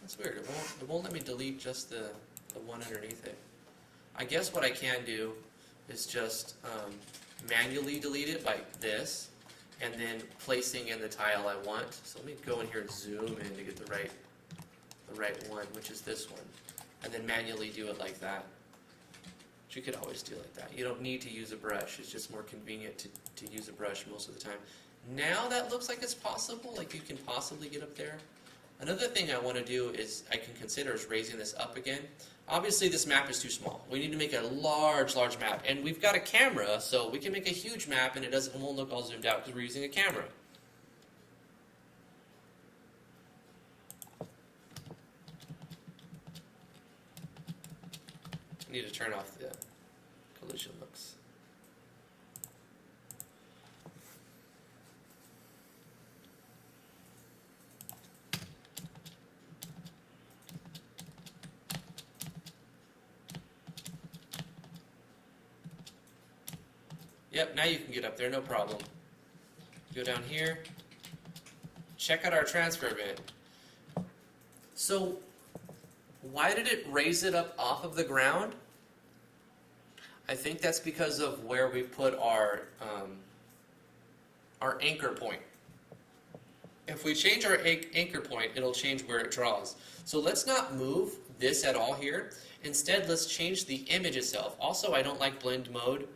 That's weird. It won't let me delete just the one underneath it. I guess what I can do is just manually delete it like this, and then placing in the tile I want. So let me go in here and zoom in to get the right one, which is this one, and then manually do it like that. Which you could always do like that. You don't need to use a brush. It's just more convenient to use a brush most of the time. Now that looks like it's possible, like you can possibly get up there. Another thing I want to do is I can consider is raising this up again. Obviously this map is too small. We need to make a large map. And we've got a camera, so we can make a huge map and it won't look all zoomed out because we're using a camera. I need to turn off the collision looks. Yep, now you can get up there, no problem. Go down here. Check out our transfer event. So, why did it raise it up off of the ground? I think that's because of where we put our anchor point. If we change our anchor point, it'll change where it draws. So let's not move this at all here. Instead, let's change the image itself. Also, I don't like blend mode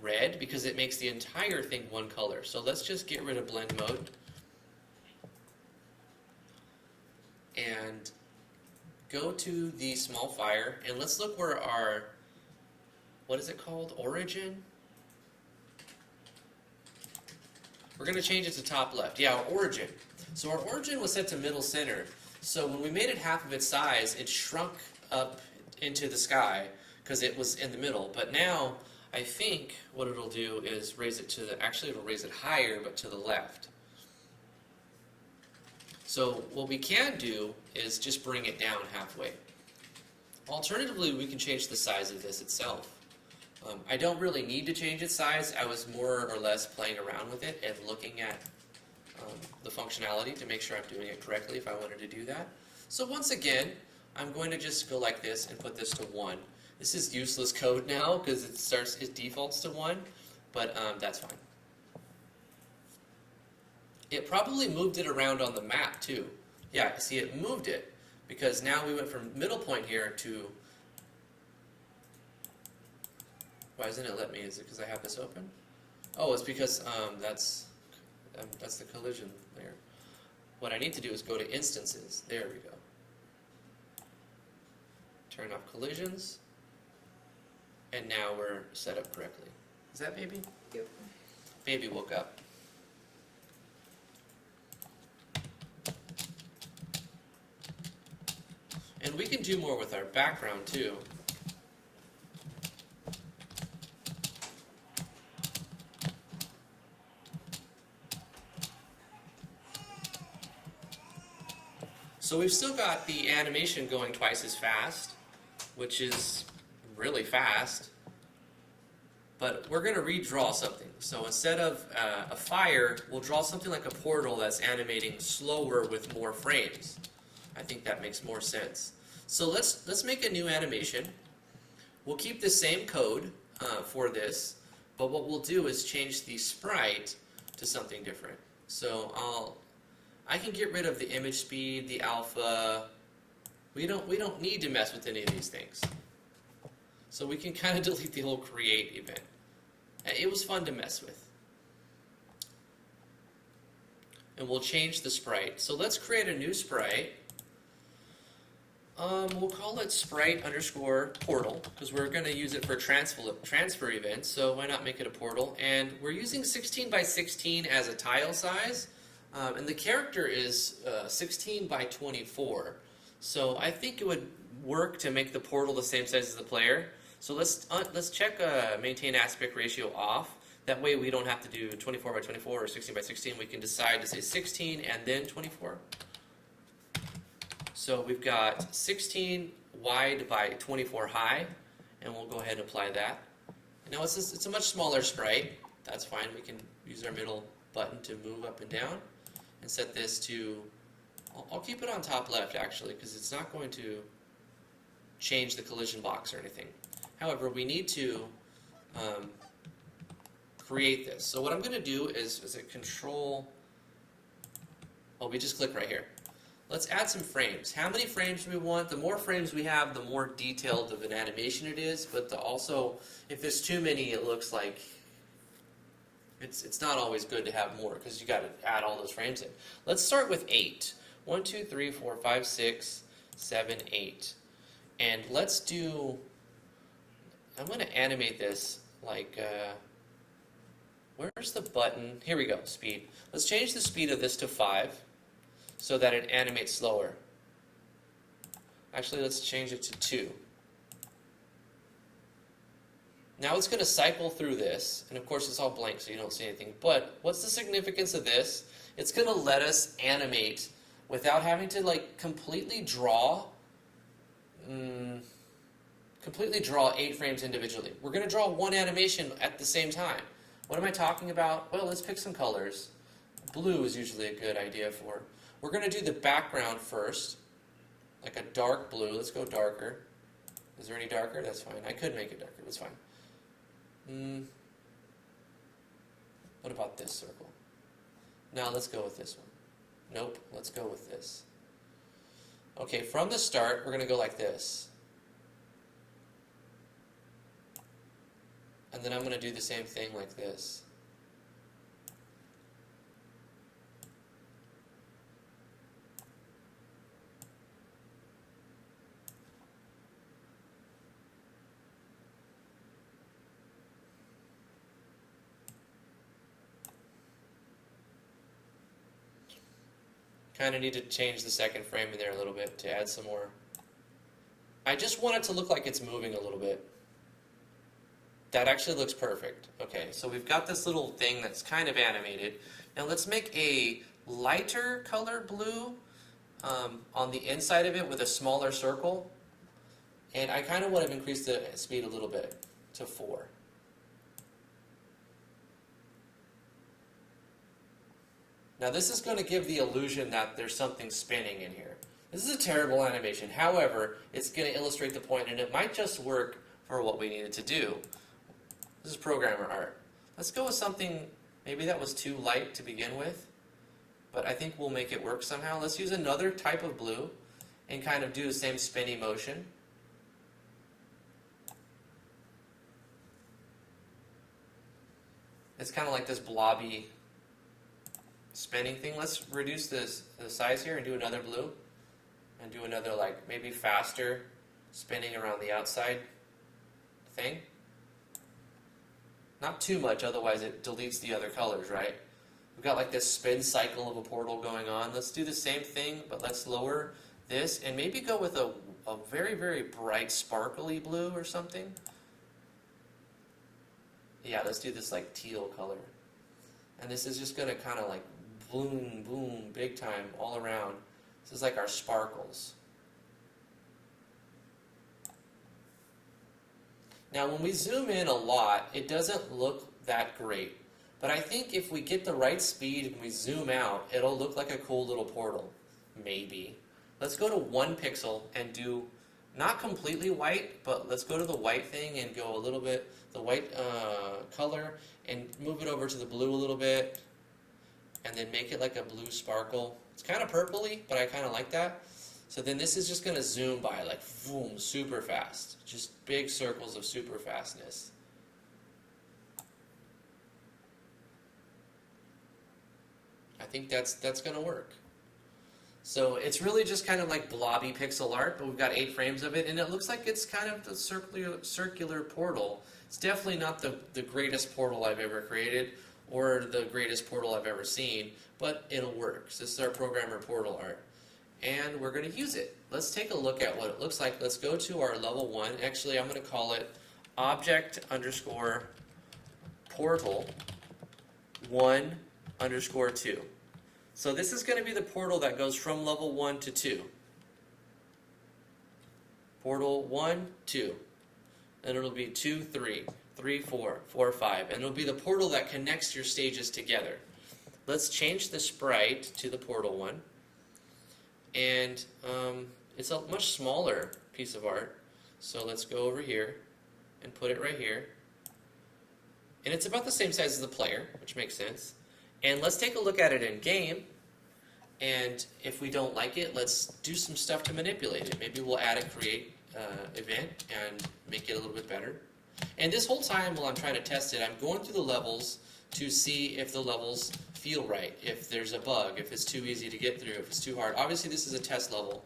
red because it makes the entire thing one color. So let's just get rid of blend mode. And go to the small fire, and let's look where our, what is it called? Origin? We're going to change it to top left. Yeah, our origin. So our origin was set to middle center. So when we made it half of its size, it shrunk up into the sky because it was in the middle. But now, I think what it'll do is raise it to the, actually it'll raise it higher, but to the left. So what we can do is just bring it down halfway. Alternatively, we can change the size of this itself. I don't really need to change its size. I was more or less playing around with it and looking at the functionality to make sure I'm doing it correctly if I wanted to do that. So once again, I'm going to just go like this and put this to 1. This is useless code now because it defaults to 1, but that's fine. It probably moved it around on the map too. Yeah, see, it moved it because now we went from middle point here to. Why doesn't it let me? Is it because I have this open? Oh, it's because that's the collision layer. what I need to do is go to instances. There we go. Turn off collisions. And now we're set up correctly. Is that baby? Yep. Baby woke up. And we can do more with our background too. So we've still got the animation going twice as fast, which is really fast. But we're going to redraw something. So instead of a fire, we'll draw something like a portal that's animating slower with more frames. I think that makes more sense. So let's make a new animation. We'll keep the same code for this, but what we'll do is change the sprite to something different. So I can get rid of the image speed, the alpha. We don't need to mess with any of these things. So we can kind of delete the whole create event. It was fun to mess with. And we'll change the sprite. So let's create a new sprite. We'll call it sprite underscore portal because we're going to use it for transfer events. So why not make it a portal? And we're using 16 by 16 as a tile size. And the character is 16 by 24. So I think it would work to make the portal the same size as the player. So let's check maintain aspect ratio off. That way we don't have to do 24 by 24 or 16 by 16. We can decide to say 16 and then 24. So we've got 16 wide by 24 high, and we'll go ahead and apply that. Now it's a much smaller sprite. That's fine. We can use our middle button to move up and down, and set this to. I'll keep it on top left actually, because it's not going to change the collision box or anything. However, we need to create this. So what I'm going to do is a control. Oh, we just click right here. Let's add some frames. How many frames do we want? The more frames we have, the more detailed of an animation it is. But also, if there's too many, it looks like it's not always good to have more because you got to add all those frames in. Let's start with 8. 1, 2, 3, 4, 5, 6, 7, 8. And let's do. I'm going to animate this like. Where's the button? Here we go. Speed. Let's change the speed of this to 5. So that it animates slower. Actually, let's change it to 2. Now it's going to cycle through this, and of course it's all blank so you don't see anything. But what's the significance of this? It's going to let us animate without having to like completely draw 8 frames individually. We're going to draw one animation at the same time. What am I talking about? Well, let's pick some colors. Blue is usually a good idea for. We're going to do the background first, like a dark blue. Let's go darker. Is there any darker? That's fine. I could make it darker. That's fine. What about this circle? Now let's go with this one. Nope. Let's go with this. Okay, from the start, we're going to go like this. And then I'm going to do the same thing like this. Kind of need to change the second frame in there a little bit to add some more. I just want it to look like it's moving a little bit. That actually looks perfect. Okay, so we've got this little thing that's kind of animated. Now let's make a lighter color blue on the inside of it with a smaller circle. And I kind of want to increase the speed a little bit to 4. Now this is going to give the illusion that there's something spinning in here. This is a terrible animation. However, it's going to illustrate the point, and it might just work for what we needed to do. This is programmer art. Let's go with something, maybe that was too light to begin with, but I think we'll make it work somehow. Let's use another type of blue and kind of do the same spinny motion. It's kind of like this blobby spinning thing. Let's reduce the size here and do another blue. And do another, like, maybe faster spinning around the outside thing. Not too much, otherwise it deletes the other colors, right? We've got like this spin cycle of a portal going on. Let's do the same thing, but let's lower this and maybe go with a very, very bright sparkly blue or something. Yeah, let's do this like teal color. And this is just going to kind of like boom, boom, big time all around. This is like our sparkles. Now when we zoom in a lot, it doesn't look that great. But I think if we get the right speed and we zoom out, it'll look like a cool little portal. Maybe. Let's go to 1 pixel and do, not completely white, but let's go to the white thing and go a little bit, the white color, and move it over to the blue a little bit, and then make it like a blue sparkle. It's kind of purpley, but I kind of like that. So then this is just going to zoom by like, boom, super fast. Just big circles of super fastness. I think that's going to work. So it's really just kind of like blobby pixel art, but we've got 8 frames of it, and it looks like it's kind of the circular portal. It's definitely not the greatest portal I've ever created, or the greatest portal I've ever seen, but it'll work. So this is our programmer portal art, and we're going to use it. Let's take a look at what it looks like. Let's go to our level 1. Actually, I'm going to call it object_portal 1_2. So this is going to be the portal that goes from level 1 to 2. Portal 1, 2. And it'll be 2, 3, 3, 4, 4, 5. And it'll be the portal that connects your stages together. Let's change the sprite to the portal one. And it's a much smaller piece of art. So let's go over here and put it right here. And it's about the same size as the player, which makes sense. And let's take a look at it in game. And if we don't like it, let's do some stuff to manipulate it. Maybe we'll add a create event and make it a little bit better. And this whole time while I'm trying to test it, I'm going through the levels to see if the levels feel right, if there's a bug, if it's too easy to get through, if it's too hard. Obviously this is a test level.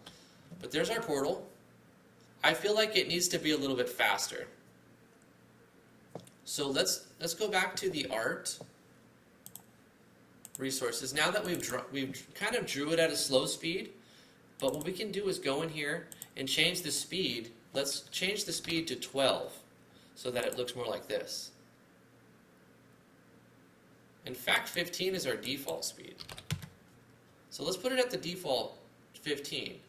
But there's our portal. I feel like it needs to be a little bit faster. So let's go back to the art resources. Now that we've kind of drew it at a slow speed, but what we can do is go in here and change the speed. Let's change the speed to 12 so that it looks more like this. In fact, 15 is our default speed. So let's put it at the default 15.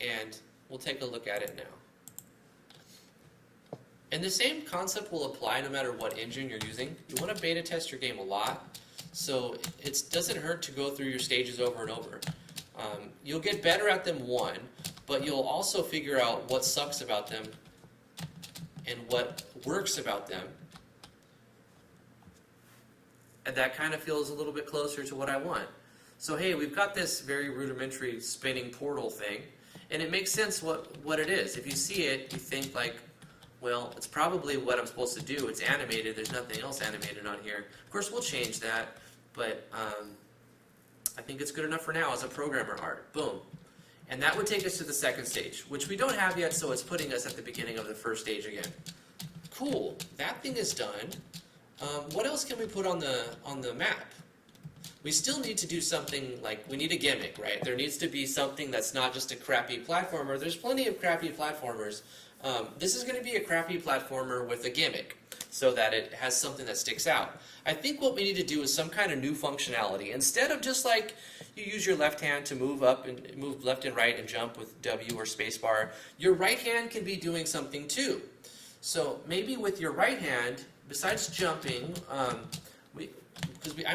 And we'll take a look at it now. And the same concept will apply no matter what engine you're using. You want to beta test your game a lot, so it doesn't hurt to go through your stages over and over. You'll get better at them, one, but you'll also figure out what sucks about them and what works about them. And that kind of feels a little bit closer to what I want. So hey, we've got this very rudimentary spinning portal thing, and it makes sense what it is. If you see it, you think like, well, it's probably what I'm supposed to do. It's animated. There's nothing else animated on here. Of course, we'll change that, but I think it's good enough for now as a programmer art. Boom. And that would take us to the second stage, which we don't have yet, so it's putting us at the beginning of the first stage again. Cool. That thing is done. What else can we put on the map? We still need to do something like, we need a gimmick, right? There needs to be something that's not just a crappy platformer. There's plenty of crappy platformers. This is going to be a crappy platformer with a gimmick so that it has something that sticks out. I think what we need to do is some kind of new functionality. Instead of just like you use your left hand to move up and move left and right and jump with W or spacebar, your right hand can be doing something too. So maybe with your right hand, besides jumping, I'm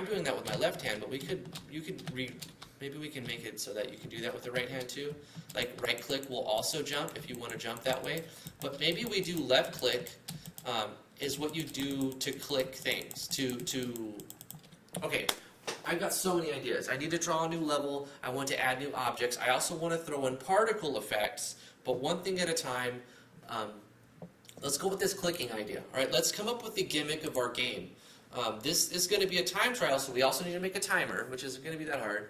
doing that with my left hand, but maybe we can make it so that you can do that with the right hand too. Like right click will also jump if you want to jump that way. But maybe we do left click is what you do to click things. Okay, I've got so many ideas. I need to draw a new level. I want to add new objects. I also want to throw in particle effects, but one thing at a time. let's go with this clicking idea. All right, let's come up with the gimmick of our game. This is going to be a time trial, so we also need to make a timer, which isn't going to be that hard.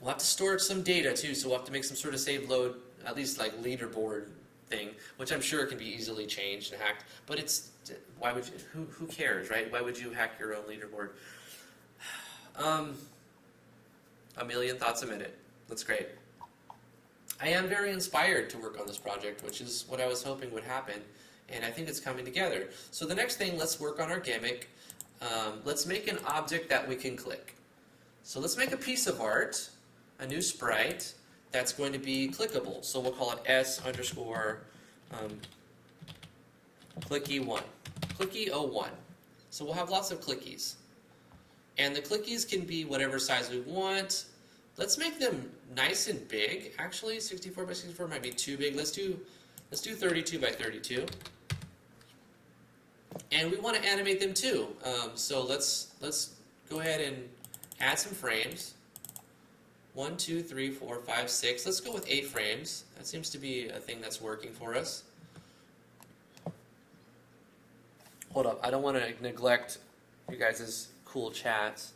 We'll have to store some data too, so we'll have to make some sort of save load, at least like leaderboard thing, which I'm sure can be easily changed and hacked. But it's, why would you, who cares, right? Why would you hack your own leaderboard? A million thoughts a minute. That's great. I am very inspired to work on this project, which is what I was hoping would happen, and I think it's coming together. So the next thing, let's work on our gimmick. Let's make an object that we can click. So let's make a piece of art, a new sprite, that's going to be clickable. So we'll call it S underscore clicky1, clicky01. So we'll have lots of clickies. And the clickies can be whatever size we want. Let's make them nice and big. Actually, 64 by 64 might be too big. Let's do 32 by 32. And we want to animate them too. So let's go ahead and add some frames. 1, 2, 3, 4, 5, 6. Let's go with 8 frames. That seems to be a thing that's working for us. Hold up, I don't want to neglect you guys' cool chats.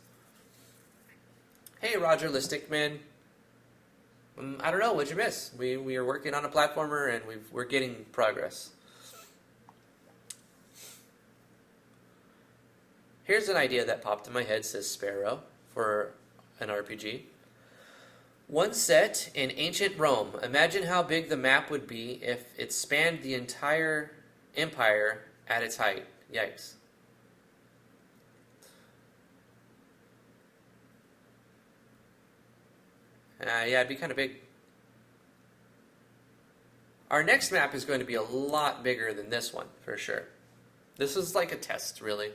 Hey, Roger Listicman. I don't know, what'd you miss? We are working on a platformer and we're getting progress. Here's an idea that popped in my head, says Sparrow, for an RPG. One set in ancient Rome. Imagine how big the map would be if it spanned the entire empire at its height. Yikes. Yeah, it'd be kind of big. Our next map is going to be a lot bigger than this one, for sure. This is like a test, really.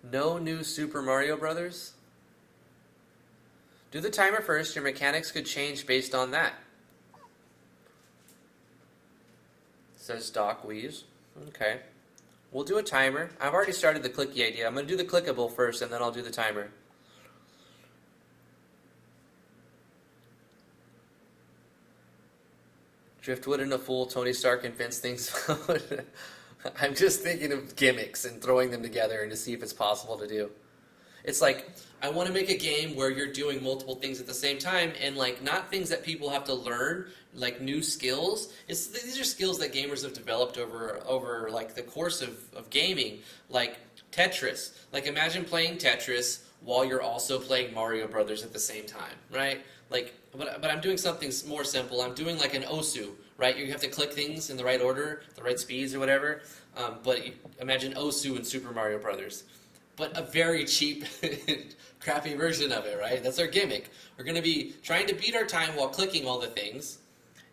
No new Super Mario Brothers? Do the timer first, your mechanics could change based on that. Says Doc Weaves. Okay. We'll do a timer. I've already started the clicky idea. I'm going to do the clickable first, and then I'll do the timer. Driftwood and a fool, Tony Stark and Vince things. I'm just thinking of gimmicks and throwing them together and to see if it's possible to do. It's like, I want to make a game where you're doing multiple things at the same time, and like not things that people have to learn, like new skills. These are skills that gamers have developed over like the course of gaming, like Tetris. Like imagine playing Tetris while you're also playing Mario Brothers at the same time, right? Like, but I'm doing something more simple. I'm doing like an Osu, right? You have to click things in the right order, the right speeds or whatever. But imagine Osu in Super Mario Brothers. But a very cheap, crappy version of it, right? That's our gimmick. We're going to be trying to beat our time while clicking all the things.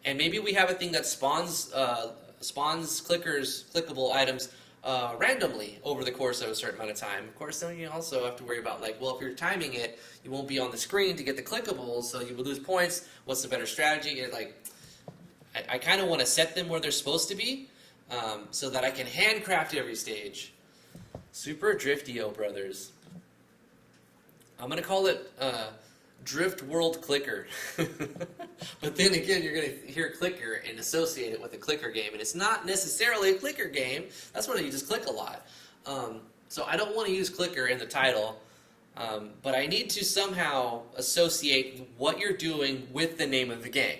And maybe we have a thing that spawns clickable items randomly over the course of a certain amount of time. Of course, then you also have to worry about, like, well, if you're timing it, you won't be on the screen to get the clickables, so you will lose points. What's the better strategy? I kind of want to set them where they're supposed to be so that I can handcraft every stage. Super Driftio Brothers. I'm going to call it Drift World Clicker. But then again, you're going to hear clicker and associate it with a clicker game. And it's not necessarily a clicker game. That's when you just click a lot. So I don't want to use clicker in the title. But I need to somehow associate what you're doing with the name of the game.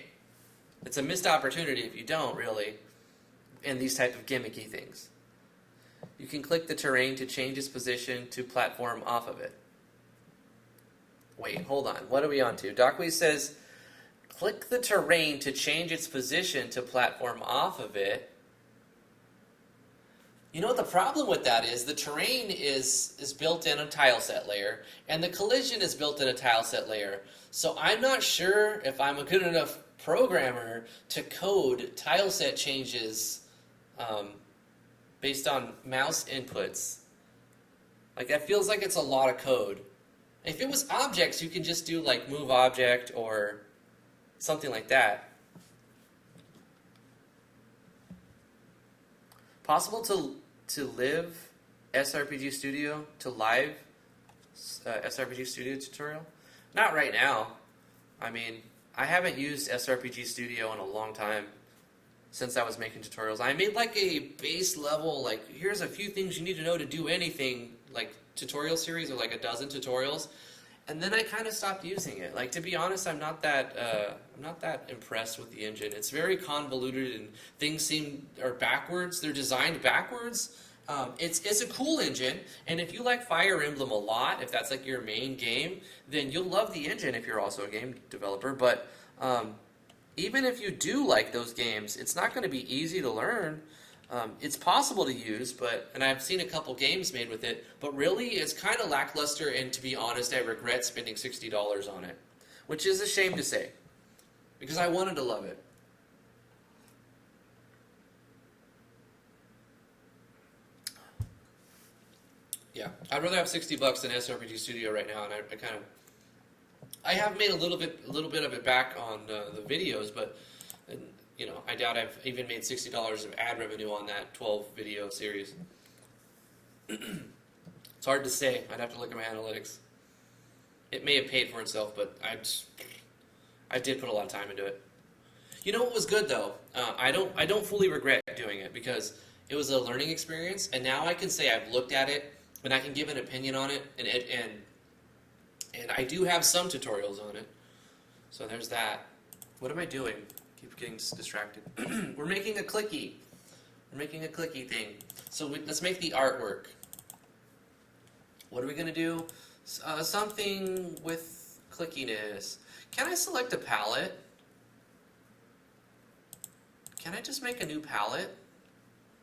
It's a missed opportunity if you don't, really, in these type of gimmicky things. You can click the terrain to change its position to platform off of it. Wait, hold on. What are we on to? Dockwee says, click the terrain to change its position to platform off of it. You know what the problem with that is? The terrain is built in a tileset layer, and the collision is built in a tileset layer. So I'm not sure if I'm a good enough programmer to code tileset changes based on mouse inputs. Like, that feels like it's a lot of code. If it was objects, you can just do like move object or something like that. Possible to live SRPG Studio, to live SRPG Studio tutorial? Not right now. I mean, I haven't used SRPG Studio in a long time since I was making tutorials. I made like a base level, like here's a few things you need to know to do anything, like tutorial series or like a dozen tutorials, and then I kind of stopped using it. Like, to be honest, I'm not that impressed with the engine. It's very convoluted and things are backwards. They're designed backwards. It's a cool engine, and if you like Fire Emblem a lot, if that's like your main game, then you'll love the engine if you're also a game developer. But even if you do like those games, it's not going to be easy to learn. It's possible to use, and I've seen a couple games made with it, but really it's kind of lackluster, and to be honest, I regret spending $60 on it, which is a shame to say, because I wanted to love it. Yeah, I'd rather have $60 than SRPG Studio right now, and I have made a little bit of it back on the videos, but you know, I doubt I've even made $60 of ad revenue on that 12 video series. It's hard to say. I'd have to look at my analytics. It may have paid for itself, but I did put a lot of time into it. You know what was good though? I don't fully regret doing it because it was a learning experience, and now I can say I've looked at it and I can give an opinion on it, and I do have some tutorials on it. So there's that. What am I doing? Keep getting distracted. We're making a clicky. We're making a clicky thing. So let's make the artwork. What are we going to do? Something with clickiness. Can I select a palette? Can I just make a new palette?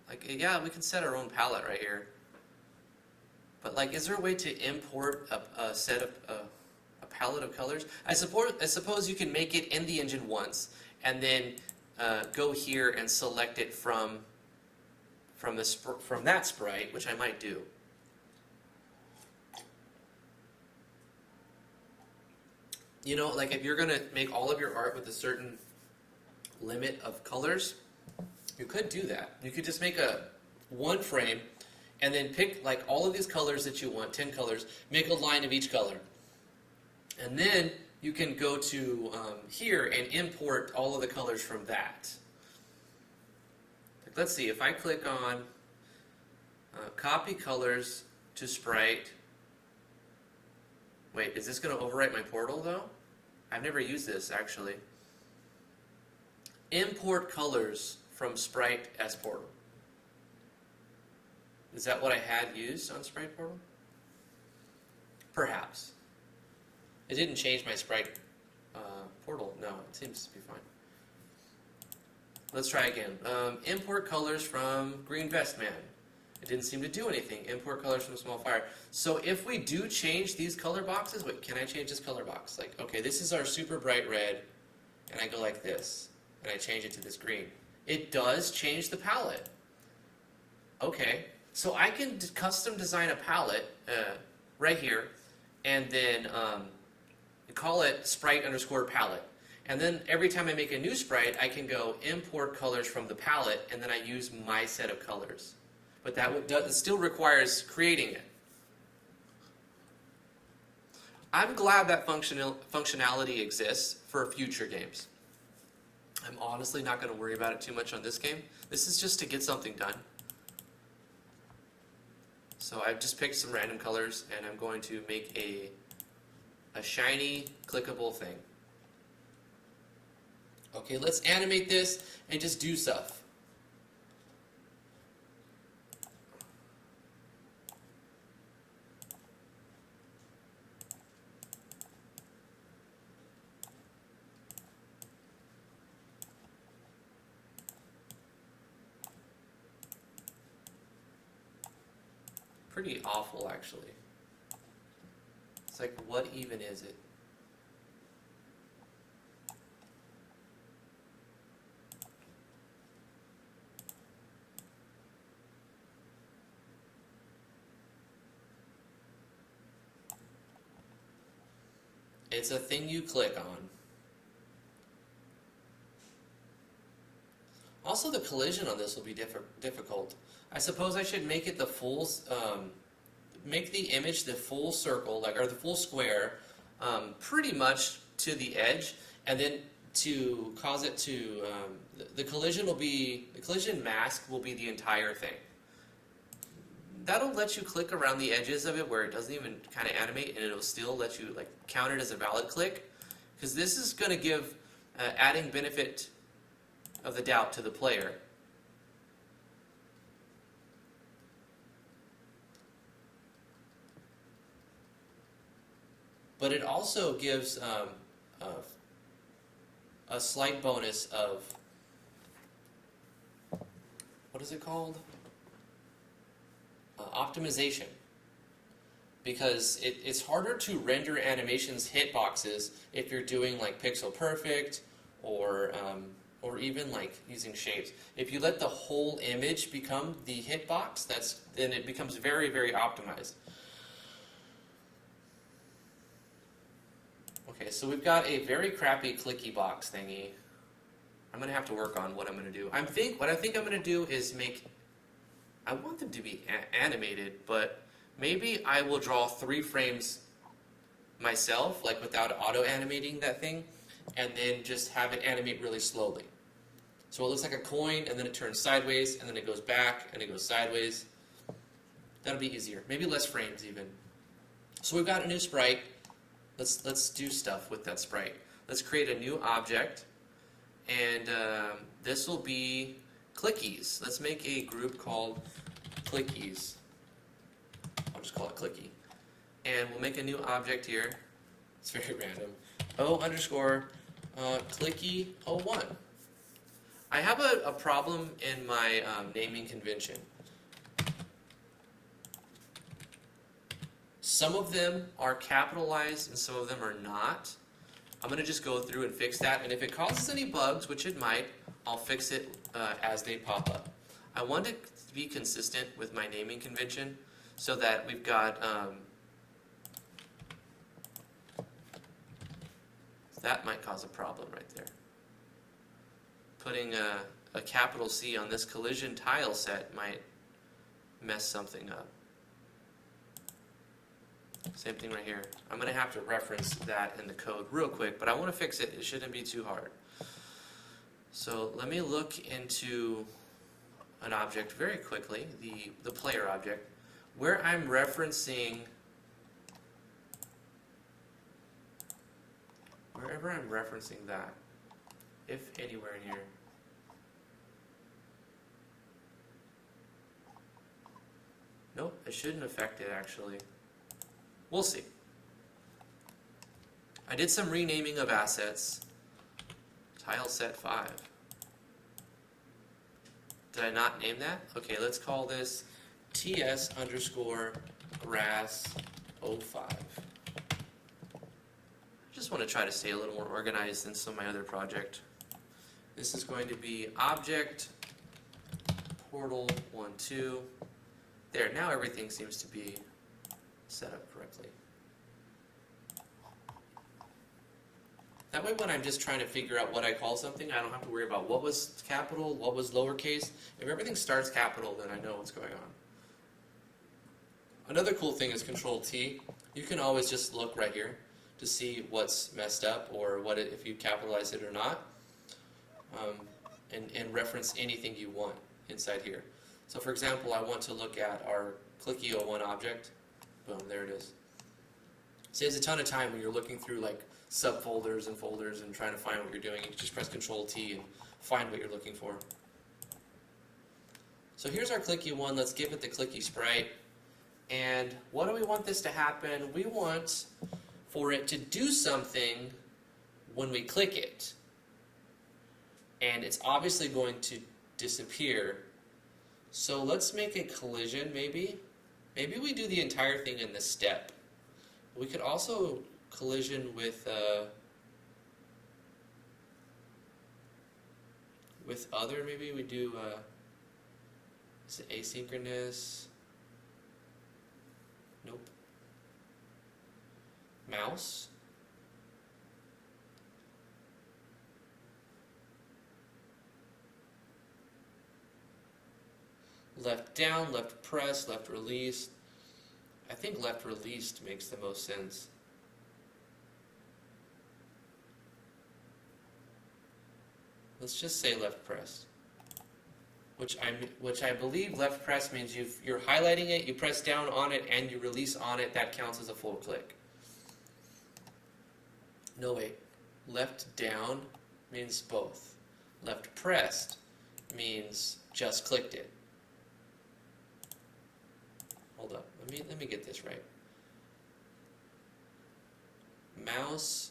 Like, yeah, we can set our own palette right here. But like, is there a way to import a set of a palette of colors? I suppose you can make it in the engine once, and then go here and select it from that sprite, which I might do. You know, like if you're gonna make all of your art with a certain limit of colors, you could do that. You could just make one frame, and then pick like all of these colors that you want, 10 colors, make a line of each color. And then you can go to here and import all of the colors from that. Like, let's see, if I click on copy colors to sprite. Wait, is this going to overwrite my portal though? I've never used this actually. Import colors from sprite as portal. Is that what I had used on Sprite Portal? Perhaps. It didn't change my Sprite portal. No, it seems to be fine. Let's try again. Import colors from Green Vest Man. It didn't seem to do anything. Import colors from Small Fire. So if we do change these color boxes, wait, can I change this color box? Like, okay, this is our super bright red, and I go like this, and I change it to this green. It does change the palette. Okay. So I can custom design a palette right here, and then call it sprite_palette. And then every time I make a new sprite, I can go import colors from the palette, and then I use my set of colors. But that still requires creating it. I'm glad that functionality exists for future games. I'm honestly not going to worry about it too much on this game. This is just to get something done. So I've just picked some random colors, and I'm going to make a shiny, clickable thing. Okay, let's animate this and just do stuff. Pretty awful, actually. It's like, what even is it? It's a thing you click on. also the collision on this will be difficult. I suppose I should make it the full, make the image the full circle, like, or the full square, pretty much to the edge, and then to cause it to, the collision mask will be the entire thing. That'll let you click around the edges of it where it doesn't even kind of animate, and it'll still let you like count it as a valid click, because this is going to give adding benefit of the doubt to the player. But it also gives a slight bonus of, what is it called? Optimization. Because it's harder to render animations hitboxes if you're doing like pixel perfect or even like using shapes. If you let the whole image become the hitbox, then it becomes very, very optimized. Okay, so we've got a very crappy clicky box thingy. I'm gonna have to work on what I'm gonna do. What I think I'm gonna do is I want them to be animated, but maybe I will draw 3 frames myself, like without auto-animating that thing, and then just have it animate really slowly. So it looks like a coin, and then it turns sideways, and then it goes back, and it goes sideways. That'll be easier. Maybe less frames even. So we've got a new sprite. Let's do stuff with that sprite. Let's create a new object, and this will be clickies. Let's make a group called clickies. I'll just call it clicky. And we'll make a new object here. It's very random. O_clicky01. I have a problem in my naming convention. Some of them are capitalized and some of them are not. I'm going to just go through and fix that, and if it causes any bugs, which it might, I'll fix it as they pop up. I want it to be consistent with my naming convention so that we've got, that might cause a problem right there. Putting a capital C on this collision tile set might mess something up. Same thing right here. I'm going to have to reference that in the code real quick, but I want to fix it. It shouldn't be too hard. So let me look into an object very quickly, the player object, where I'm referencing, wherever I'm referencing that, if anywhere in here. Nope, it shouldn't affect it actually. We'll see. I did some renaming of assets. Tile set 5. Did I not name that? Okay, let's call this TS_grass05. I just want to try to stay a little more organized than some of my other project. This is going to be object portal 1.2. There, now everything seems to be set up correctly. That way when I'm just trying to figure out what I call something, I don't have to worry about what was capital, what was lowercase. If everything starts capital, then I know what's going on. Another cool thing is Control-T. You can always just look right here to see what's messed up or if you capitalize it or not, and reference anything you want inside here. So for example, I want to look at our Clicky01 object. Boom, there it is. Saves a ton of time when you're looking through like subfolders and folders and trying to find what you're doing. You can just press Control-T and find what you're looking for. So here's our Clicky one. Let's give it the Clicky sprite. And what do we want this to happen? We want for it to do something when we click it. And it's obviously going to disappear. So let's make a collision maybe. Maybe we do the entire thing in this step. We could also collision with other, maybe we do is it asynchronous? Nope. Mouse. left down, left press, left release. I think left released makes the most sense. Let's just say left press. Which I believe left press means you're highlighting it, you press down on it, and you release on it. That counts as a full click. No, wait. Left down means both. Left pressed means just clicked it. Hold up. Let me get this right. Mouse.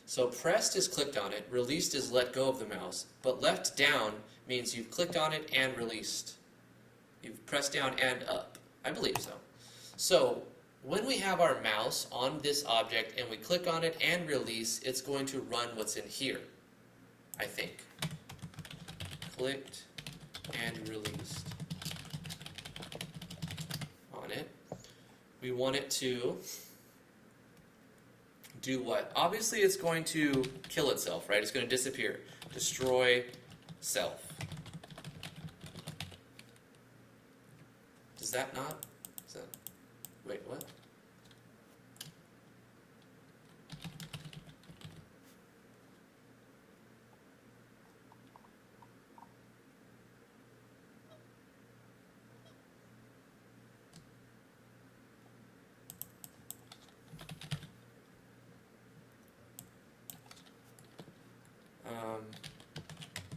So pressed is clicked on it, released is let go of the mouse, but left down means you've clicked on it and released. You've pressed down and up. I believe so. So when we have our mouse on this object and we click on it and release, it's going to run what's in here, I think. Clicked and released on it. We want it to do what? Obviously it's going to kill itself, right? It's going to disappear. Destroy self. Does that not? Is that, wait, what?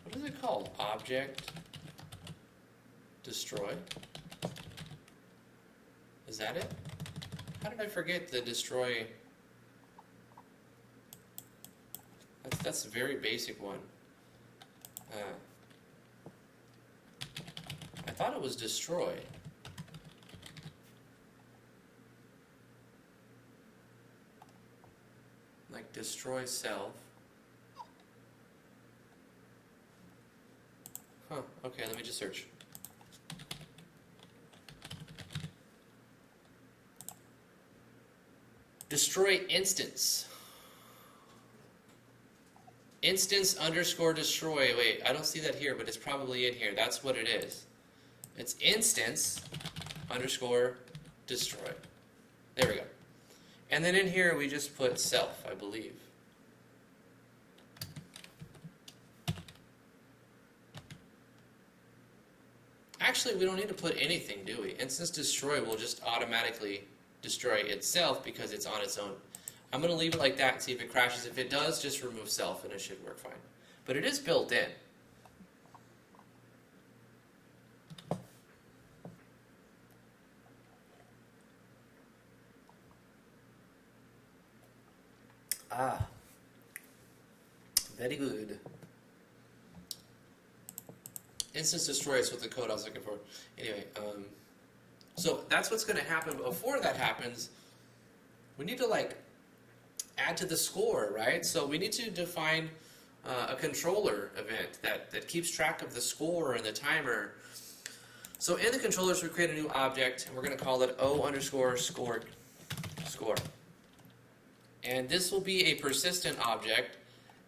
What is it called? Object destroy? Is that it? How did I forget the destroy? That's a very basic one. I thought it was destroy. Like destroy self. Huh, okay, let me just search. Destroy instance. Instance underscore destroy. Wait, I don't see that here, but it's probably in here. That's what it is. It's instance underscore destroy. There we go. And then in here we just put self, I believe. Actually, we don't need to put anything, do we? Instance destroy will just automatically destroy itself because it's on its own. I'm going to leave it like that and see if it crashes. If it does, just remove self and it should work fine. But it is built in. Ah, very good. Instance destroy is what the code I was looking for. Anyway, so that's what's going to happen. Before that happens, we need to like add to the score, right? So we need to define a controller event that keeps track of the score and the timer. So in the controllers, we create a new object, and we're going to call it O underscore score. And this will be a persistent object,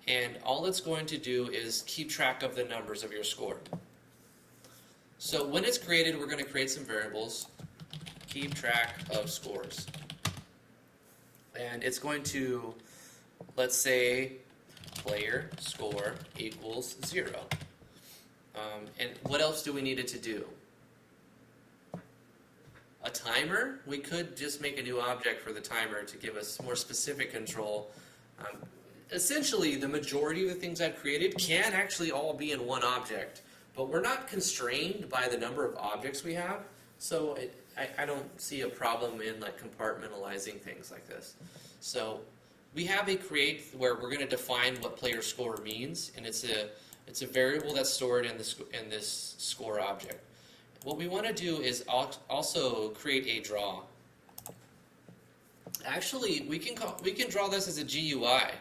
and all it's going to do is keep track of the numbers of your score. So when it's created, we're going to create some variables, keep track of scores. And it's going to, let's say, player score equals 0. And what else do we need it to do? A timer? We could just make a new object for the timer to give us more specific control. Essentially, the majority of the things I've created can actually all be in one object, but we're not constrained by the number of objects we have, so I don't see a problem in like compartmentalizing things like this. So we have a create where we're going to define what player score means, and it's a variable that's stored in this score object. What we want to do is also create a draw. Actually, we can draw this as a GUI.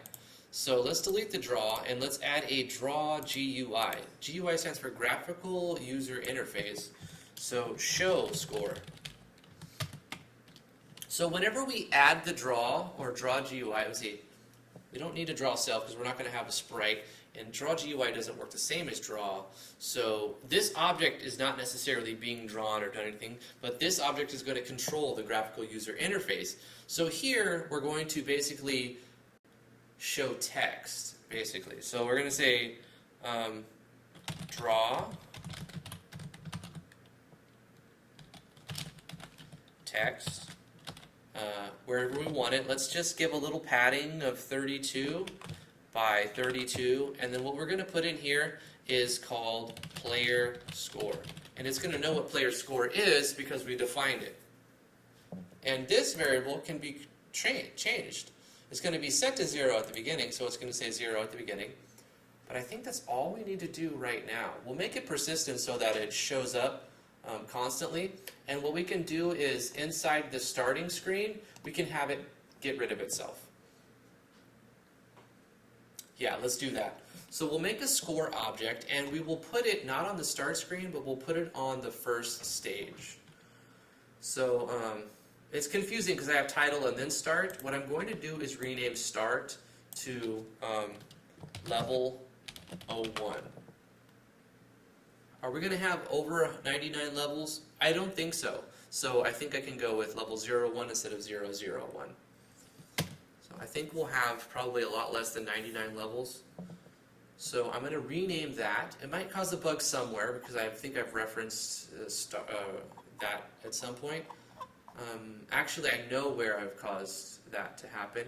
So let's delete the draw and let's add a draw GUI. GUI stands for graphical user interface. So show score. So whenever we add the draw or draw GUI, we don't need to draw self because we're not going to have a sprite. And draw GUI doesn't work the same as draw, so this object is not necessarily being drawn or done anything, but this object is going to control the graphical user interface. So here we're going to basically show text, basically. So we're going to say draw text wherever we want it. Let's just give a little padding of 32 by 32, and then what we're going to put in here is called player score, and it's going to know what player score is because we defined it. And this variable can be changed. It's going to be set to 0 at the beginning, so it's going to say 0 at the beginning. But I think that's all we need to do right now. We'll make it persistent so that it shows up constantly, and what we can do is inside the starting screen we can have it get rid of itself. Yeah, let's do that. So we'll make a score object, and we will put it not on the start screen, but we'll put it on the first stage. So it's confusing because I have title and then start. What I'm going to do is rename start to level 01. Are we going to have over 99 levels? I don't think so. So I think I can go with level 01 instead of 001. I think we'll have probably a lot less than 99 levels. So I'm going to rename that. It might cause a bug somewhere because I think I've referenced that at some point. Actually, I know where I've caused that to happen.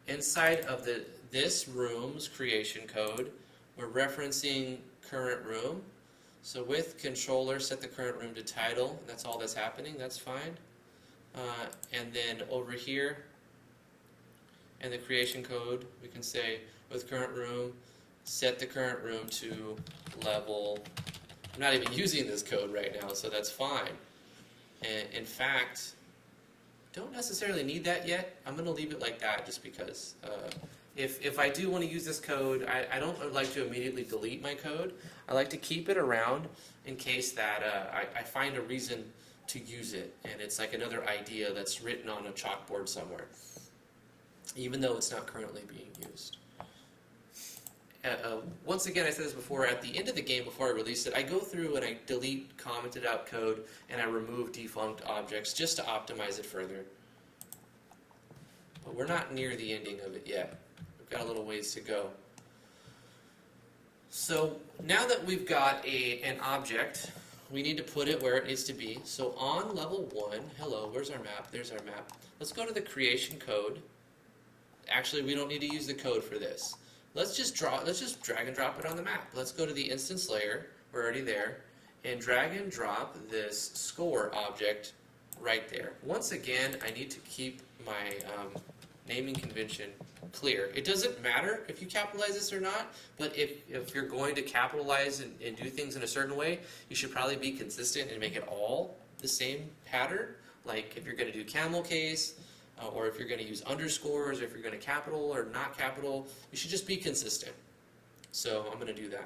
Inside of this room's creation code, we're referencing current room. So with controller, set the current room to title. And that's all that's happening. That's fine. And then over here, in the creation code, we can say with current room, set the current room to level. I'm not even using this code right now, so that's fine. And in fact, don't necessarily need that yet. I'm going to leave it like that just because if I do want to use this code, I don't like to immediately delete my code. I like to keep it around in case that I find a reason to use it, and it's like another idea that's written on a chalkboard somewhere, even though it's not currently being used. Once again, I said this before, at the end of the game before I release it, I go through and I delete commented out code and I remove defunct objects just to optimize it further. But we're not near the ending of it yet. We've got a little ways to go. So now that we've got an object, we need to put it where it needs to be. So on level 1, hello, where's our map? There's our map. Let's go to the creation code. Actually, we don't need to use the code for this. Let's just drag and drop it on the map. Let's go to the instance layer, we're already there, and drag and drop this score object right there. Once again, I need to keep my naming convention clear. It doesn't matter if you capitalize this or not, but if you're going to capitalize and do things in a certain way, you should probably be consistent and make it all the same pattern. Like if you're going to do camel case, or if you're going to use underscores, or if you're going to capital or not capital, you should just be consistent. So I'm going to do that.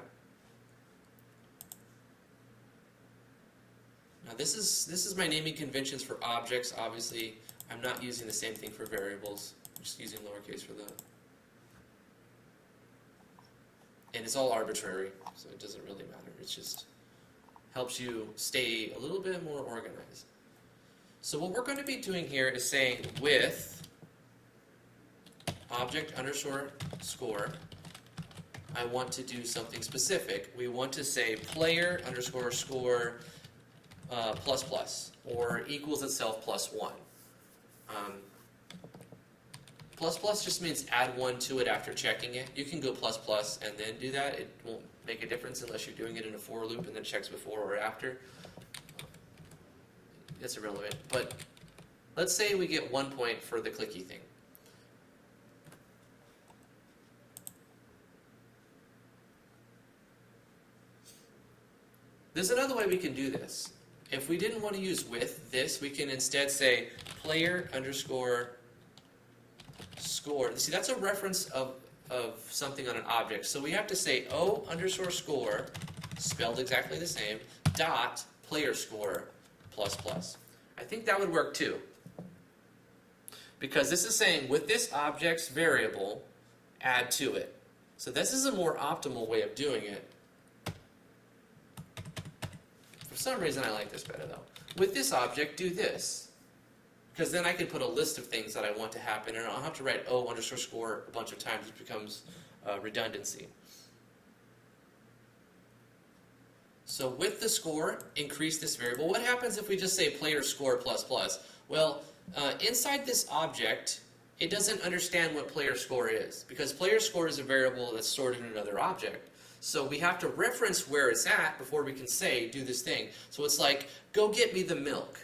Now this is my naming conventions for objects. Obviously, I'm not using the same thing for variables. I'm just using lowercase for that. And it's all arbitrary, so it doesn't really matter. It just helps you stay a little bit more organized. So what we're going to be doing here is saying with object underscore score, I want to do something specific. We want to say player underscore score plus plus, or equals itself plus 1. Plus plus just means add 1 to it after checking it. You can go plus plus and then do that. It won't make a difference unless you're doing it in a for loop and then checks before or after. It's irrelevant, but let's say we get 1 point for the clicky thing. There's another way we can do this. If we didn't want to use with this, we can instead say player underscore score. See, that's a reference of something on an object. So we have to say O underscore score, spelled exactly the same, dot player score plus plus. I think that would work too. Because this is saying with this object's variable, add to it. So this is a more optimal way of doing it. For some reason I like this better though. With this object, do this. Because then I can put a list of things that I want to happen, and I don't have to write O_score a bunch of times, which becomes redundancy. So with the score, increase this variable. What happens if we just say player score plus plus? Well, inside this object, it doesn't understand what player score is, because player score is a variable that's stored in another object. So we have to reference where it's at before we can say, do this thing. So it's like, go get me the milk.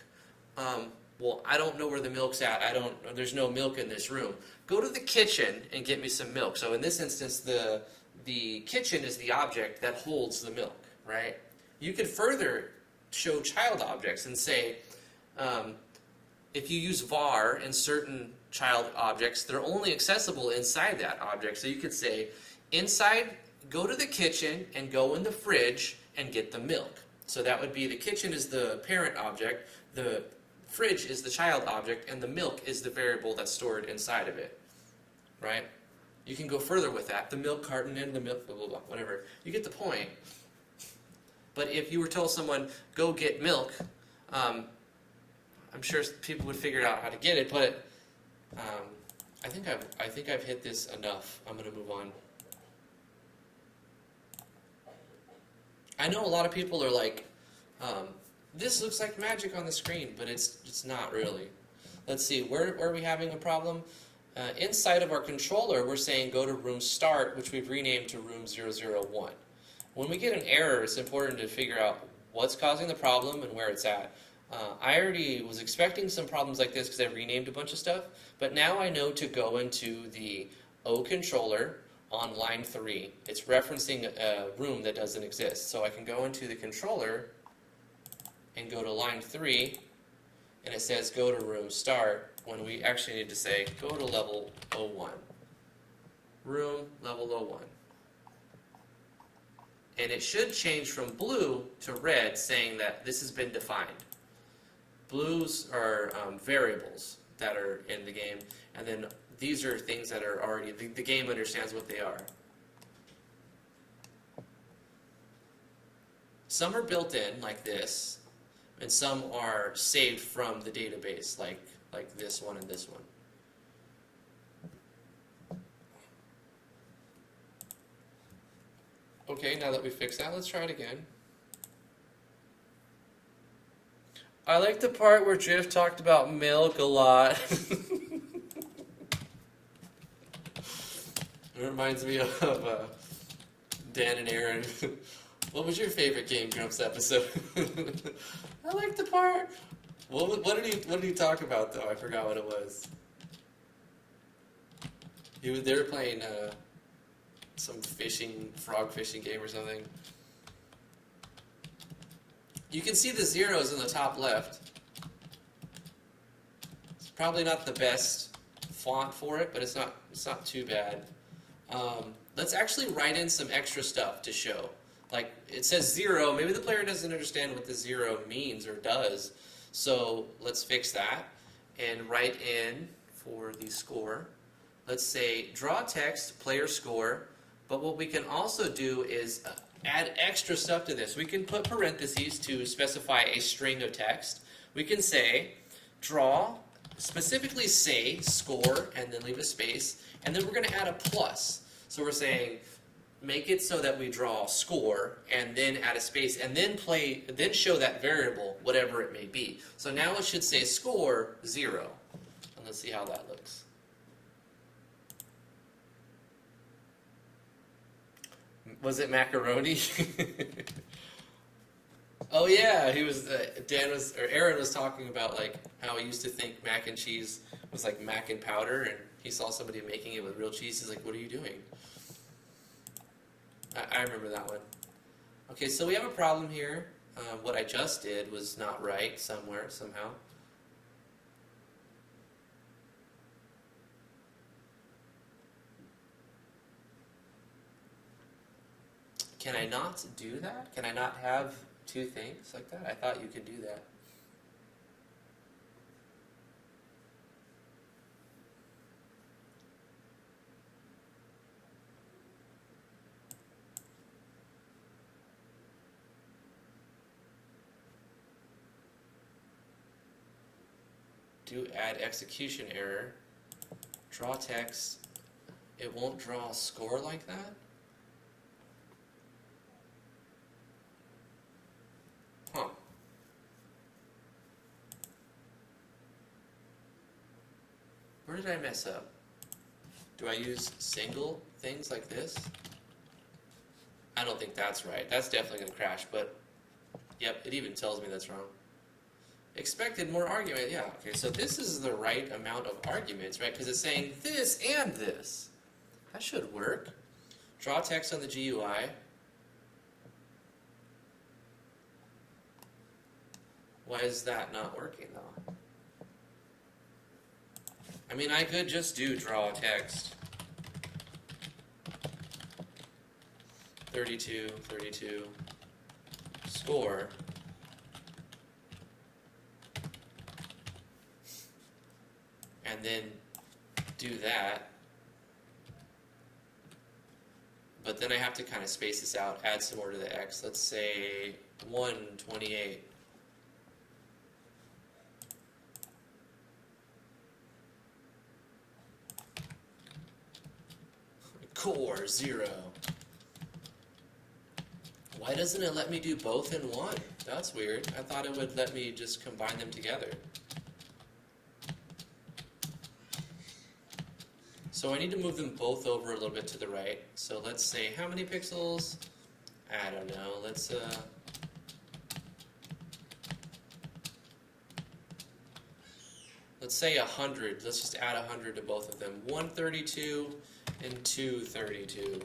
Well, I don't know where the milk's at. There's no milk in this room. Go to the kitchen and get me some milk. So in this instance, the kitchen is the object that holds the milk, right? You could further show child objects and say, if you use var in certain child objects, they're only accessible inside that object. So you could say, inside, go to the kitchen and go in the fridge and get the milk. So that would be the kitchen is the parent object, the fridge is the child object, and the milk is the variable that's stored inside of it, right? You can go further with that. The milk carton and the milk, blah, blah, blah, whatever. You get the point. But if you were told someone, go get milk, I'm sure people would figure out how to get it, but I think I've hit this enough. I'm going to move on. I know a lot of people are like, this looks like magic on the screen, but it's not really. Let's see, where are we having a problem? Inside of our controller, we're saying go to room start, which we've renamed to room 001. When we get an error, it's important to figure out what's causing the problem and where it's at. I already was expecting some problems like this because I renamed a bunch of stuff, but now I know to go into the O controller on line 3. It's referencing a room that doesn't exist. So I can go into the controller and go to line 3, and it says go to room start, when we actually need to say go to level 01. Room level 01. And it should change from blue to red, saying that this has been defined. Blues are variables that are in the game, and then these are things that are already, the game understands what they are. Some are built in, like this, and some are saved from the database, like this one and this one. Okay, now that we fixed that, let's try it again. I like the part where Drift talked about milk a lot. It reminds me of Dan and Aaron. What was your favorite Game Grumps episode? I like the part. What did he talk about though? I forgot what it was. They were playing some frog fishing game or something. You can see the zeros in the top left. It's probably not the best font for it, but it's not too bad. Let's actually write in some extra stuff to show. Like, it says 0. Maybe the player doesn't understand what the 0 means or does. So let's fix that and write in for the score. Let's say draw text, player score. But what we can also do is add extra stuff to this. We can put parentheses to specify a string of text. We can say draw, specifically say score, and then leave a space. And then we're going to add a plus. So we're saying make it so that we draw score and then add a space and then show that variable, whatever it may be. So now it should say score 0. And let's see how that looks. Was it macaroni? Oh yeah, Aaron was talking about like how he used to think mac and cheese was like mac and powder, and he saw somebody making it with real cheese. He's like, "What are you doing?" I remember that one. Okay, so we have a problem here. What I just did was not right somehow. Can I not do that? Can I not have two things like that? I thought you could do that. do add execution error. Draw text. It won't draw a score like that? Huh. Where did I mess up? Do I use single things like this? I don't think that's right. That's definitely going to crash, but yep, it even tells me that's wrong. Expected more argument, yeah. Okay, so this is the right amount of arguments, right? Because it's saying this and this. That should work. Draw text on the GUI. Why is that not working, though? I mean, I could just do draw text. 32, 32, score. And then do that. But then I have to kind of space this out, add some more to the X. Let's say 128. Core 0. Why doesn't it let me do both in one? That's weird. I thought it would let me just combine them together. So I need to move them both over a little bit to the right. So let's say how many pixels? I don't know. Let's say 100. Let's just add 100 to both of them. 132 and 232.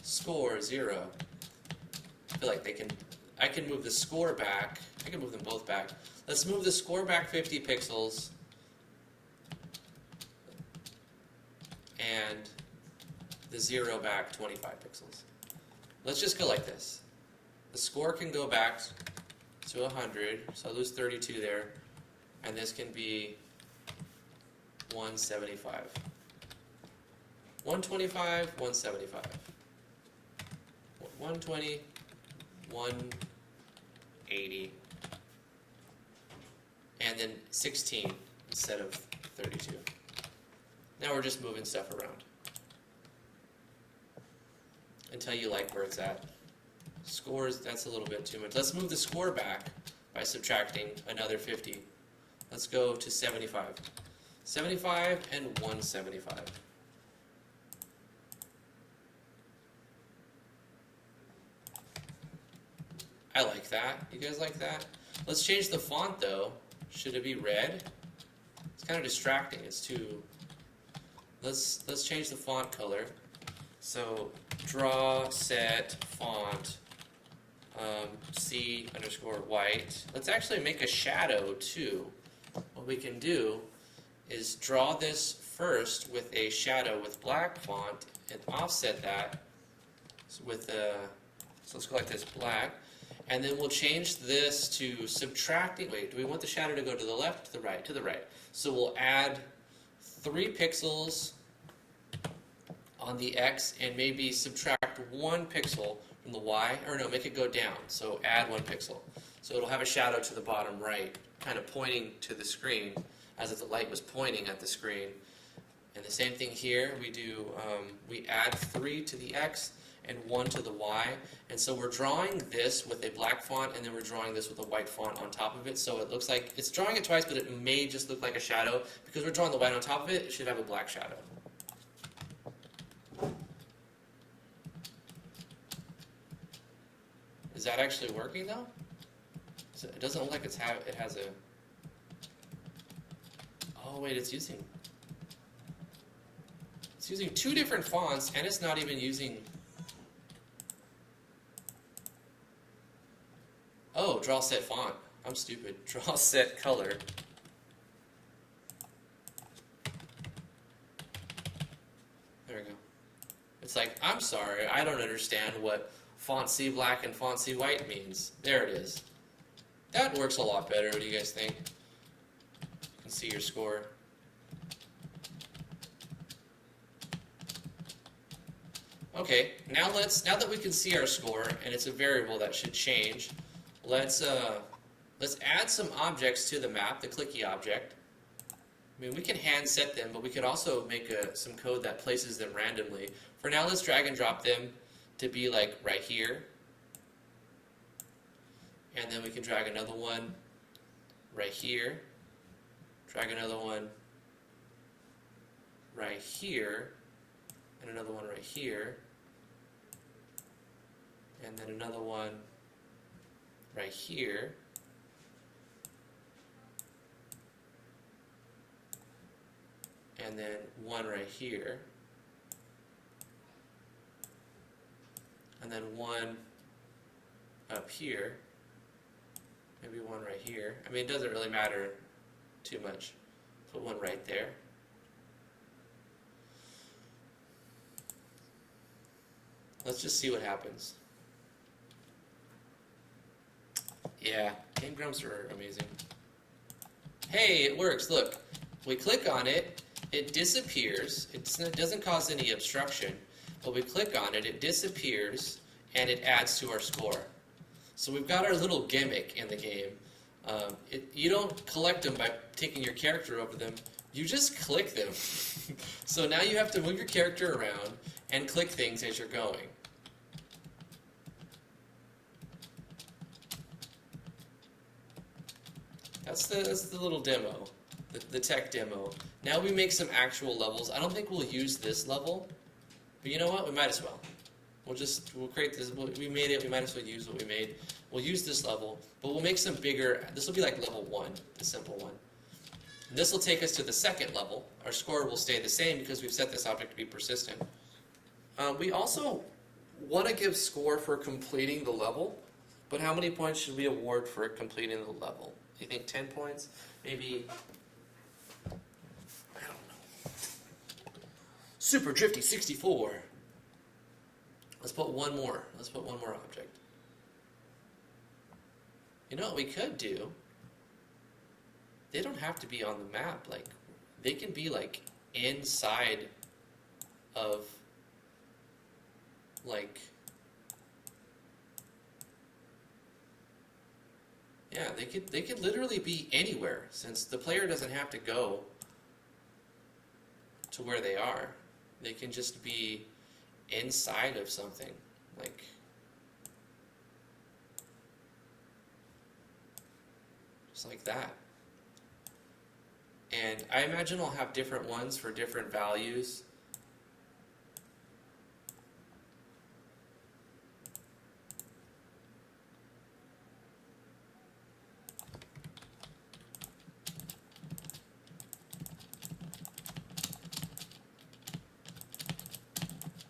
Score 0. I feel like I can move the score back. I can move them both back. Let's move the score back 50 pixels. And the 0 back 25 pixels. Let's just go like this. The score can go back to 100, so I lose 32 there. And this can be 175. 125, 175. 120, 180, and then 16 instead of 32. Now we're just moving stuff around until you like where it's at. Scores, that's a little bit too much. Let's move the score back by subtracting another 50. Let's go to 75. 75 and 175. I like that. You guys like that? Let's change the font though. Should it be red? It's kind of distracting. It's too. Let's change the font color. So draw set font C_white. Let's actually make a shadow too. What we can do is draw this first with a shadow with black font and offset that with so let's go like this, black. And then we'll change this to subtracting. Wait, do we want the shadow to go to the left, to the right? To the right. So we'll add 3 pixels on the X and maybe subtract 1 pixel from the Y. Or no, make it go down. So add 1 pixel. So it'll have a shadow to the bottom right, kind of pointing to the screen, as if the light was pointing at the screen. And the same thing here. We do. We add 3 to the X and 1 to the Y, and so we're drawing this with a black font, and then we're drawing this with a white font on top of it, so it looks like it's drawing it twice, but it may just look like a shadow. Because we're drawing the white on top of it, it should have a black shadow. Is that actually working though? So it doesn't look like it has a... Oh wait, it's using 2 different fonts, and it's not even using... Oh, draw set font. I'm stupid. Draw set color. There we go. It's like, I'm sorry, I don't understand what font C black and font C white means. There it is. That works a lot better. What do you guys think? You can see your score. Okay, now that we can see our score, and it's a variable that should change, let's add some objects to the map, the clicky object. I mean, we can hand set them, but we could also make some code that places them randomly. For now, let's drag and drop them to be like right here. And then we can drag another one right here. Drag another one right here. And another one right here. And then another one right here. And then one right here. And then one up here. Maybe one right here. I mean, it doesn't really matter too much. Put one right there. Let's just see what happens. Yeah, Game Grumps are amazing. Hey, it works. Look, we click on it, it disappears. It doesn't cause any obstruction, but we click on it, it disappears, and it adds to our score. So we've got our little gimmick in the game. You don't collect them by taking your character over them. You just click them. So now you have to move your character around and click things as you're going. That's the little demo, the tech demo. Now we make some actual levels. I don't think we'll use this level, but you know what? We might as well. We'll create this. We made it. We might as well use what we made. We'll use this level, but we'll make some bigger. This will be like level 1, the simple one. This will take us to the second level. Our score will stay the same because we've set this object to be persistent. We also want to give score for completing the level, but how many points should we award for completing the level? You think 10 points? Maybe, I don't know. Super Drifty 64. Let's put one more. Let's put one more object. You know what we could do? They don't have to be on the map. Like, they can be like inside of like, yeah, they could literally be anywhere, since the player doesn't have to go to where they are. They can just be inside of something, like, just like that. And I imagine I'll have different ones for different values.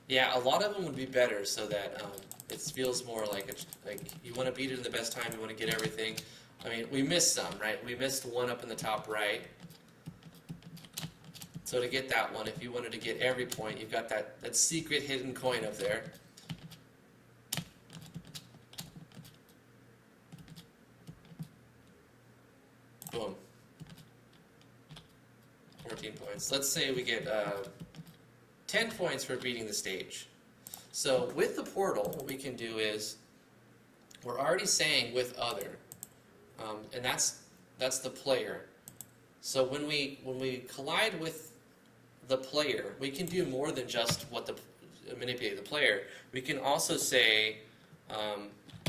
Yeah, a lot of them would be better, so that it feels more like you want to beat it in the best time. You want to get everything. I mean, we missed some, right? We missed one up in the top right. So to get that one, if you wanted to get every point, you've got that secret hidden coin up there. Boom. 14 points. Let's say we get 10 points for beating the stage. So with the portal, what we can do is, we're already saying with other, and that's the player. So when we collide with the player, we can do more than just manipulate the player. We can also say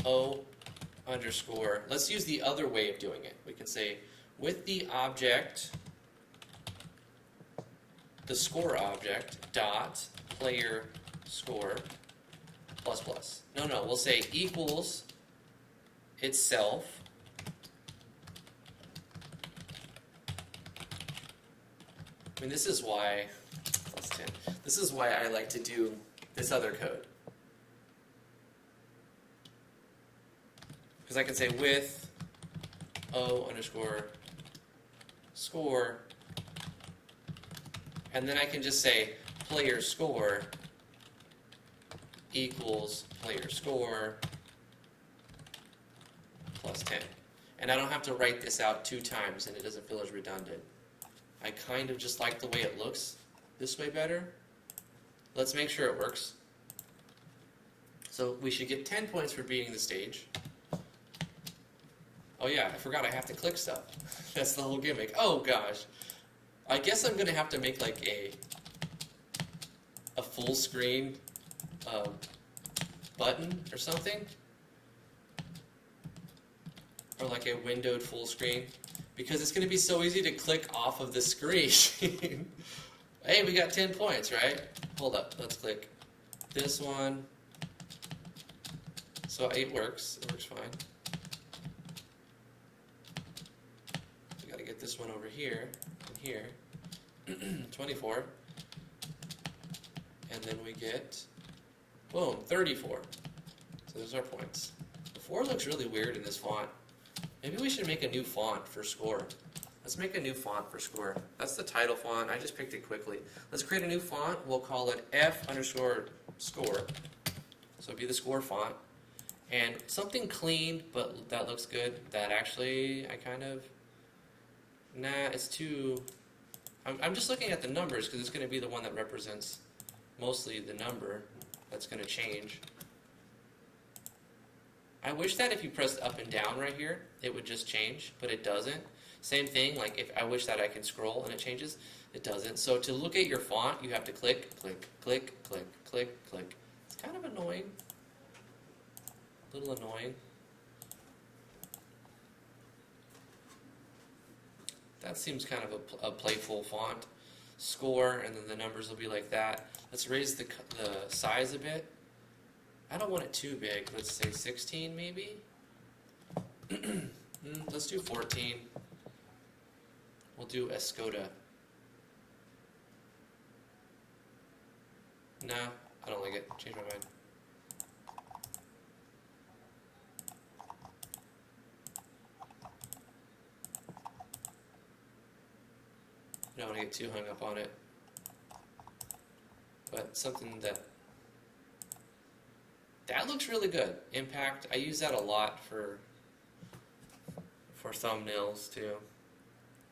O underscore. Let's use the other way of doing it. We can say with the object, the score object dot player score plus plus. No, we'll say equals itself I mean, this is why plus 10. This is why I like to do this other code, because I can say with O underscore score, and then I can just say player score equals player score plus 10. And I don't have to write this out 2 times, and it doesn't feel as redundant. I kind of just like the way it looks this way better. Let's make sure it works. So we should get 10 points for beating the stage. Oh yeah, I forgot I have to click stuff. That's the whole gimmick. Oh gosh. I guess I'm gonna have to make like a full screen button or something. Or like a windowed full screen. Because it's gonna be so easy to click off of the screen. Hey, we got 10 points, right? Hold up, let's click this one. So it works fine. We gotta get this one over here, and here. 24. And then we get, boom, 34. So those are points. The 4 looks really weird in this font. Maybe we should make a new font for score. Let's make a new font for score. That's the title font. I just picked it quickly. Let's create a new font. We'll call it F_score. So it'll be the score font. And something clean, but that looks good. That actually, I kind of... Nah, it's too... I'm just looking at the numbers because it's going to be the one that represents mostly the number that's going to change. I wish that if you pressed up and down right here, it would just change, but it doesn't. Same thing, like if I wish that I can scroll and it changes, it doesn't. So to look at your font, you have to click, click, click, click, click, click. It's kind of annoying. A little annoying. That seems kind of a playful font. Score, and then the numbers will be like that. Let's raise the size a bit. I don't want it too big. Let's say 16 maybe. Let's do 14. We'll do Escoda. Nah, I don't like it. Change my mind. I don't want to get too hung up on it. But something that looks really good. Impact. I use that a lot for thumbnails too.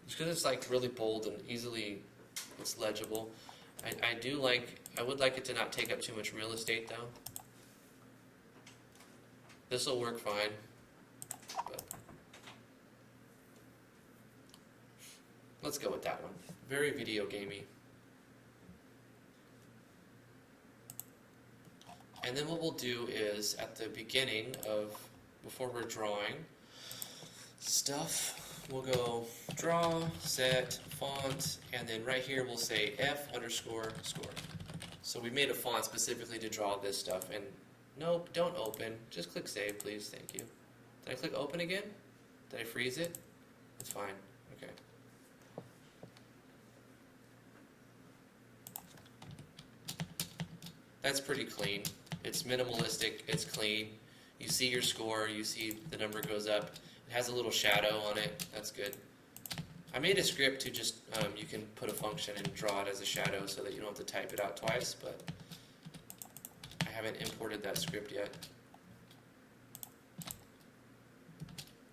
Just because it's like really bold and it's legible. I would like it to not take up too much real estate though. This will work fine. But let's go with that one. Very video gamey. And then what we'll do is at the beginning before we're drawing stuff, we'll go draw, set, font, and then right here we'll say F_score. So we made a font specifically to draw this stuff. And nope, don't open. Just click save, please. Thank you. Did I click open again? Did I freeze it? It's fine. Okay. That's pretty clean. It's minimalistic, it's clean. You see your score, you see the number goes up. It has a little shadow on it, that's good. I made a script to just, you can put a function and draw it as a shadow so that you don't have to type it out twice, but I haven't imported that script yet.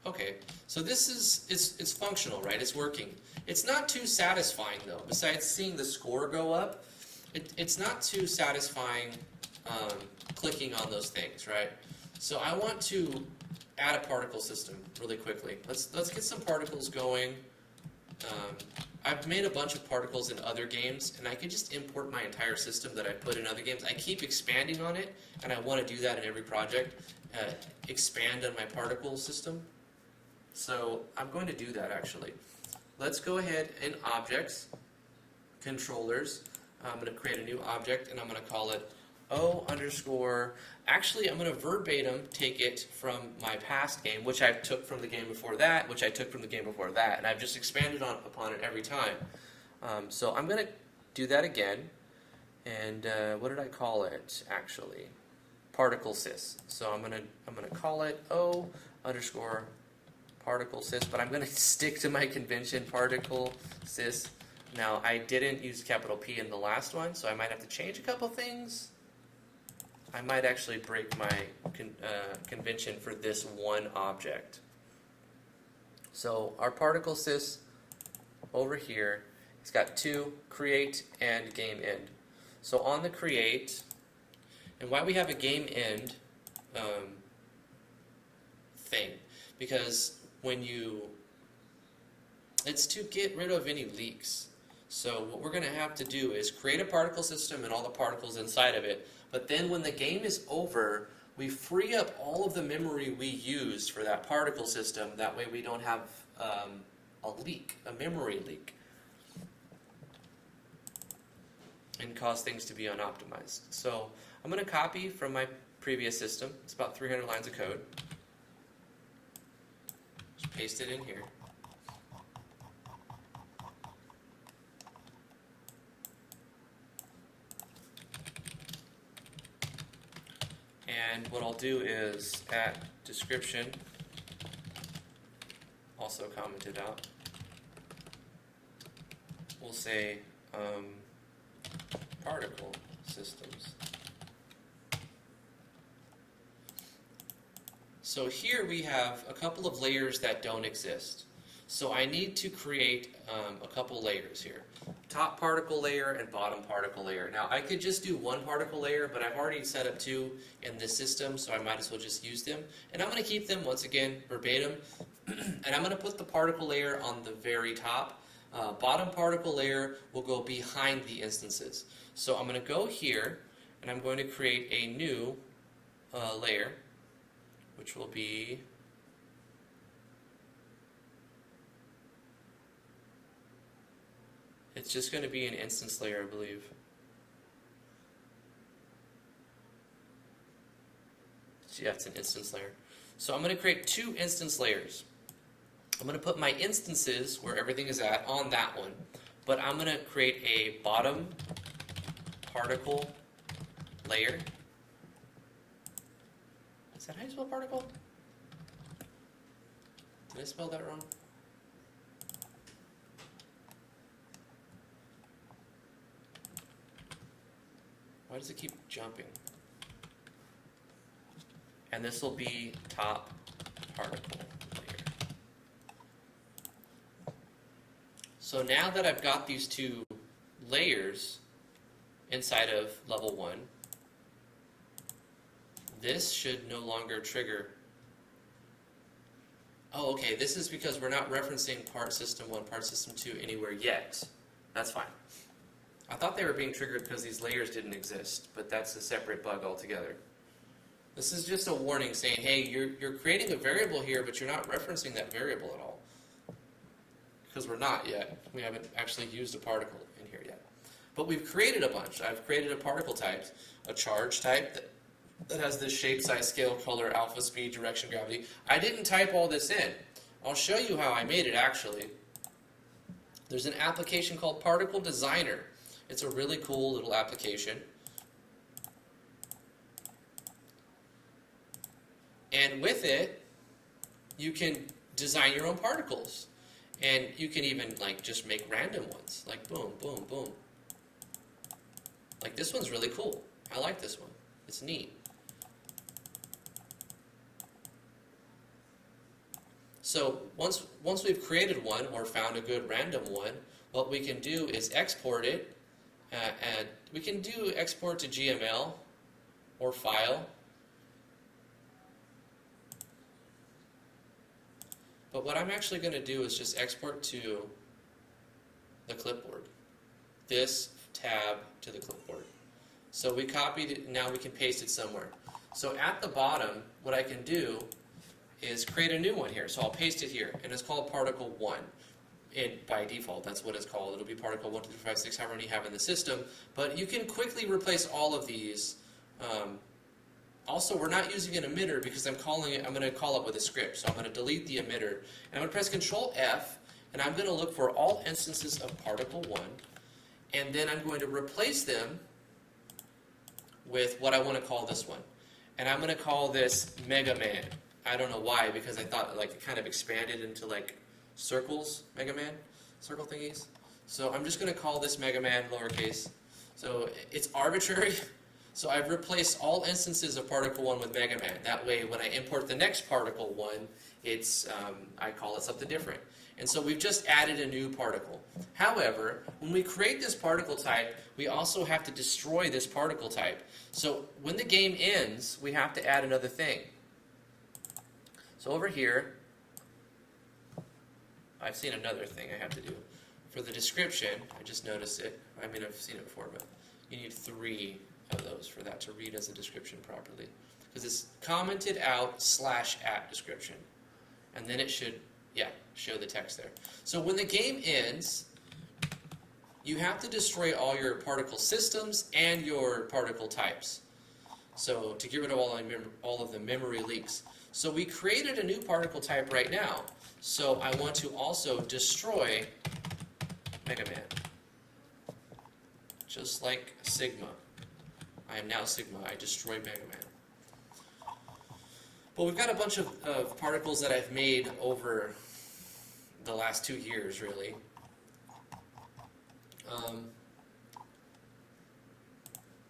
Okay, so this is, it's functional, right? It's working. It's not too satisfying though. Besides seeing the score go up, it's not too satisfying clicking on those things, right? So I want to add a particle system really quickly. Let's get some particles going. I've made a bunch of particles in other games, and I could just import my entire system that I put in other games. I keep expanding on it, and I want to do that in every project. Expand on my particle system. So I'm going to do that actually. Let's go ahead in Objects, Controllers. I'm going to create a new object, and I'm going to call it O_. Actually, I'm going to verbatim take it from my past game, which I took from the game before that, which I took from the game before that, and I've just expanded upon it every time. So I'm going to do that again, and what did I call it actually? Particle sys. So I'm going to call it O_particle sys, but I'm going to stick to my convention particle sys. Now, I didn't use capital P in the last one, so I might have to change a couple things. I might actually break my convention for this one object. So our particle sys over here, it's got two, create and game end. So on the create, And why we have a game end thing, because when you, it's to get rid of any leaks. So what we're going to have to do is create a particle system and all the particles inside of it, but then when the game is over, we free up all of the memory we used for that particle system. That way we don't have a leak, a memory leak, and cause things to be unoptimized. So I'm going to copy from my previous system. It's about 300 lines of code. Just paste it in here. And what I'll do is at description, also commented out, we'll say particle systems. So here we have a couple of layers that don't exist. So I need to create a couple layers here. Top particle layer and bottom particle layer. Now I could just do one particle layer, but I've already set up two in this system, so I might as well just use them. And I'm going to keep them, once again, verbatim. And I'm going to put the particle layer on the very top. Bottom particle layer will go behind the instances. So I'm going to go here, and I'm going to create a new layer, which will be it's just going to be an instance layer, I believe. Yeah, it's an instance layer. So I'm going to create two instance layers. I'm going to put my instances where everything is at on that one, but I'm going to create a bottom particle layer. Is that how you spell particle? Did I spell that wrong? Why does it keep jumping? And this will be top particle layer. So now that I've got these two layers inside of level 1, this should no longer trigger. Oh, okay, this is because we're not referencing part system 1, part system 2 anywhere yet. That's fine. I thought they were being triggered because these layers didn't exist, but that's a separate bug altogether. This is just a warning saying, hey, you're creating a variable here, but you're not referencing that variable at all. Because we're not yet. We haven't actually used a particle in here yet. But we've created a bunch. I've created a particle type, a charge type that has this shape, size, scale, color, alpha, speed, direction, gravity. I didn't type all this in. I'll show you how I made it actually. There's an application called Particle Designer. It's a really cool little application. And with it, you can design your own particles. And you can even like just make random ones. Like boom, boom, boom. Like this one's really cool. I like this one. It's neat. So once we've created one or found a good random one, what we can do is export it. And we can do export to GML or file. But what I'm actually going to do is just export to the clipboard. This tab to the clipboard. So we copied it, now we can paste it somewhere. So at the bottom, what I can do is create a new one here. So I'll paste it here, and it's called Particle 1. By default, that's what it's called. It'll be Particle 1, 2, 3, 5, 6, however many you have in the system. But you can quickly replace all of these. Also, we're not using an emitter because I'm going to call it with a script. So I'm going to delete the emitter. And I'm going to press Control F, and I'm going to look for all instances of Particle 1. And then I'm going to replace them with what I want to call this one. And I'm going to call this Mega Man. I don't know why, because I thought like it kind of expanded into like circles, Mega Man, circle thingies. So I'm just going to call this Mega Man lowercase. So it's arbitrary. So I've replaced all instances of Particle 1 with Mega Man. That way, when I import the next Particle 1, it's I call it something different. And so we've just added a new particle. However, when we create this particle type, we also have to destroy this particle type. So when the game ends, we have to add another thing. So over here, I've seen another thing I have to do. For the description, I just noticed it. I mean, I've seen it before, but you need 3 of those for that to read as a description properly. Because it's commented out /@ description. And then it should, yeah, show the text there. So when the game ends, you have to destroy all your particle systems and your particle types. So to get rid of all of the memory leaks. So we created a new particle type right now. So I want to also destroy Mega Man. Just like Sigma. I am now Sigma. I destroy Mega Man. But we've got a bunch of particles that I've made over the last 2 years, really.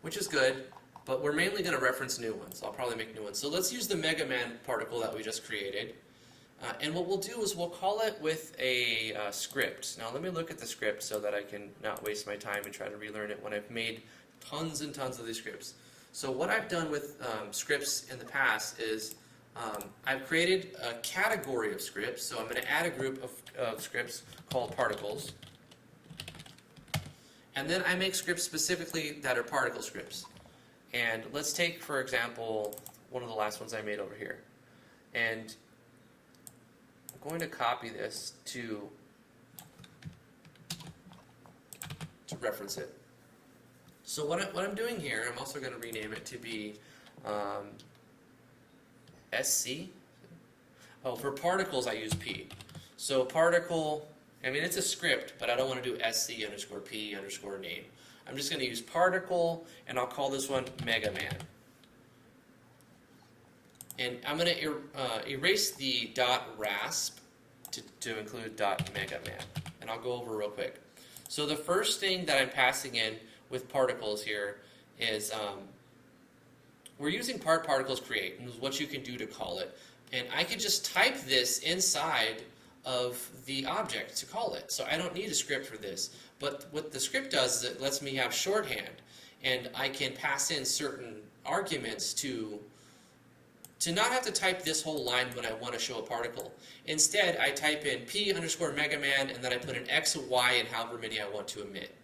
Which is good, but we're mainly going to reference new ones. I'll probably make new ones. So let's use the Mega Man particle that we just created. And what we'll do is we'll call it with a script. Now let me look at the script so that I can not waste my time and try to relearn it when I've made tons and tons of these scripts. So what I've done with scripts in the past is I've created a category of scripts. So I'm going to add a group of scripts called particles. And then I make scripts specifically that are particle scripts. And let's take, for example, one of the last ones I made over here. And I'm going to copy this to reference it. So what I'm doing here, I'm also going to rename it to be SC. Oh, for particles I use P. So particle, I mean it's a script, but I don't want to do SC_P_name. I'm just going to use particle, and I'll call this one Mega Man. And I'm going to erase the .rasp to include .megaman. And I'll go over real quick. So the first thing that I'm passing in with particles here is we're using particles create, and what you can do to call it. And I could just type this inside of the object to call it. So I don't need a script for this. But what the script does is it lets me have shorthand. And I can pass in certain arguments to not have to type this whole line when I want to show a particle. Instead, I type in P_Megaman, and then I put an X, a Y, and however many I want to emit.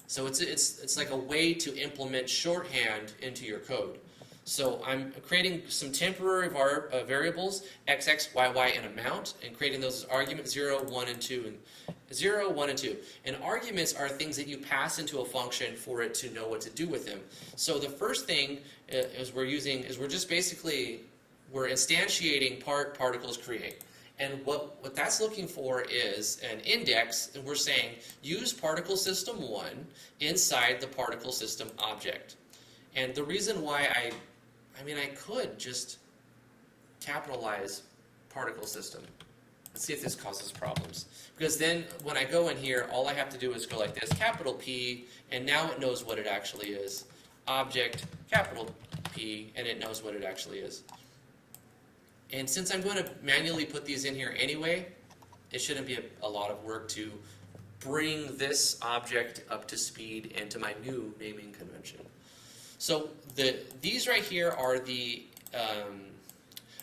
So it's like a way to implement shorthand into your code. So I'm creating some temporary variables, X, X, Y, Y, and amount, and creating those as arguments 0, 1, and 2, and 0, 1, and 2. And arguments are things that you pass into a function for it to know what to do with them. So the first thing we're just basically, we're instantiating particles create. And what that's looking for is an index, and we're saying use particle system 1 inside the particle system object. And the reason why I could just capitalize particle system. Let's see if this causes problems. Because then when I go in here, all I have to do is go like this, capital P, and now it knows what it actually is. Object, capital P, and it knows what it actually is. And since I'm going to manually put these in here anyway, it shouldn't be a lot of work to bring this object up to speed and to my new naming convention. So these right here are the,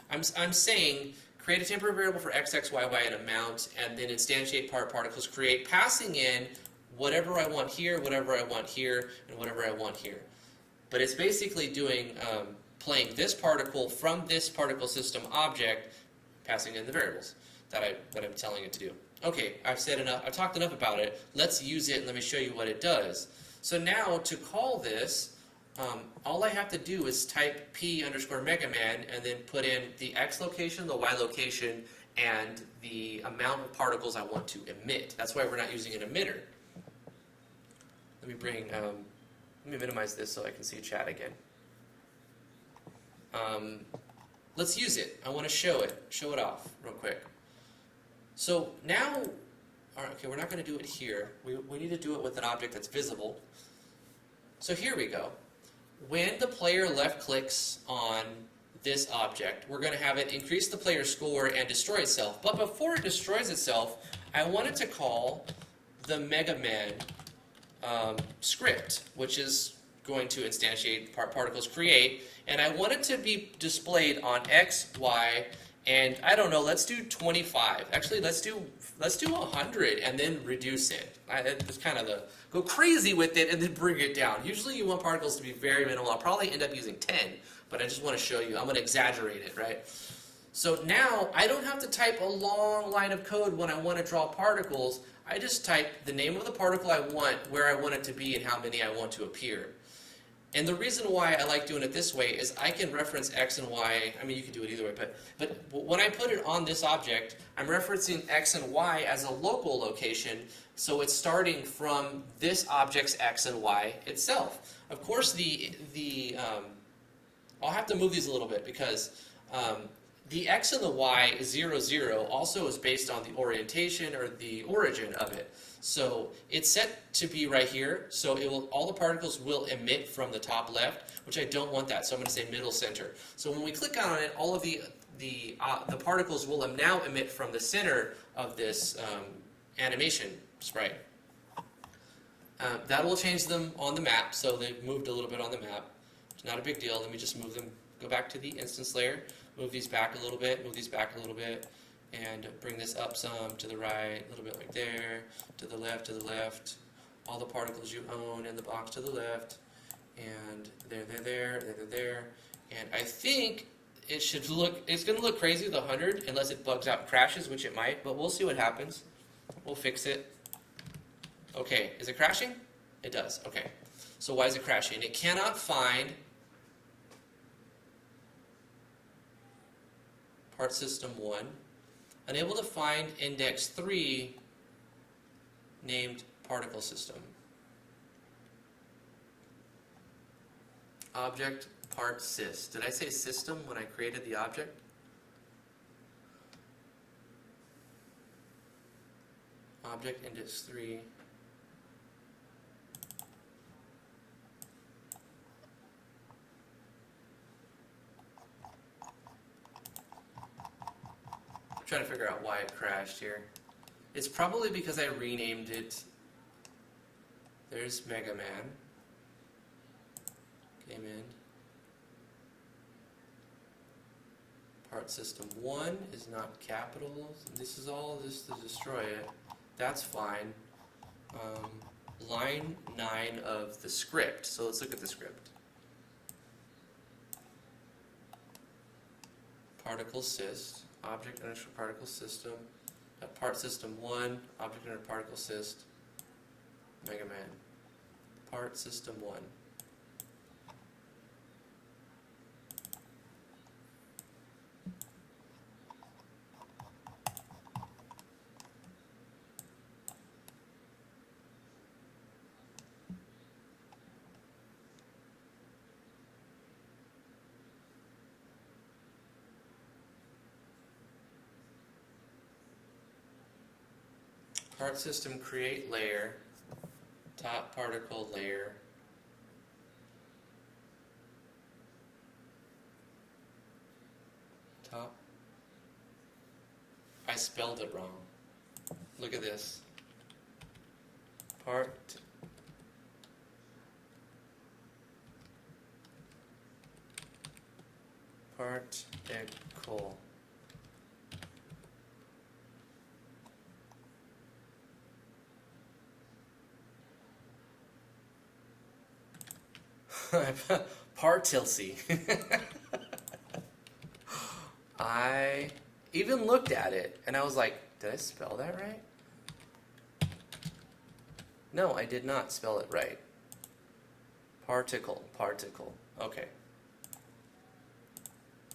I'm saying create a temporary variable for x, x, y, y, and amount, and then instantiate particles create, passing in whatever I want here, whatever I want here, and whatever I want here. But it's basically doing, playing this particle from this particle system object, passing in the variables that I'm telling it to do. Okay, I've said enough, I've talked enough about it. Let's use it and let me show you what it does. So now to call this, all I have to do is type P_Megaman and then put in the X location, the Y location, and the amount of particles I want to emit. That's why we're not using an emitter. Let me minimize this so I can see chat again. Let's use it. I want to show it off real quick. So now, all right, okay, we're not going to do it here. We need to do it with an object that's visible. So here we go. When the player left clicks on this object. We're going to have it increase the player's score and destroy itself. But before it destroys itself, I want it to call the Mega Man script, which is going to instantiate particles create, and I want it to be displayed on X, Y, and I don't know, let's do 25. Actually, let's do 100 and then reduce it. It's kind of the go crazy with it and then bring it down. Usually you want particles to be very minimal. I'll probably end up using 10, but I just want to show you. I'm going to exaggerate it, right? So now I don't have to type a long line of code when I want to draw particles. I just type the name of the particle I want, where I want it to be, and how many I want to appear. And the reason why I like doing it this way is I can reference X and Y. I mean, you can do it either way, but when I put it on this object, I'm referencing X and Y as a local location, so it's starting from this object's X and Y itself. Of course, I'll have to move these a little bit because the X and the Y 0, 0 also is based on the orientation or the origin of it. So it's set to be right here, so all the particles will emit from the top left, which I don't want that, so I'm going to say middle center. So when we click on it, all of the particles will now emit from the center of this animation sprite. That will change them on the map, so they've moved a little bit on the map. It's not a big deal. Let me just move them, go back to the instance layer, move these back a little bit, move these back a little bit, and bring this up some, to the right, a little bit like there, to the left, all the particles you own in the box to the left, and there, and I think it should look, it's going to look crazy with 100, unless it bugs out and crashes, which it might, but we'll see what happens. We'll fix it. Okay, is it crashing? It does, okay. So why is it crashing? It cannot find part system 1. Unable to find index 3 named particle system. Object part sys. Did I say system when I created the object? Object index 3. Trying to figure out why it crashed here. It's probably because I renamed it. There's Mega Man. Came in. Part system 1 is not capitals. This is all this to destroy it. That's fine. Line 9 of the script. So let's look at the script. Particle syst. Object under particle system, part system 1, object under particle syst, Mega Man, part system 1. Part system create layer, top particle layer, top. I spelled it wrong. Look at this. Particle. Partilsy. I even looked at it and I was like, did I spell that right? No, I did not spell it right. Particle. Okay.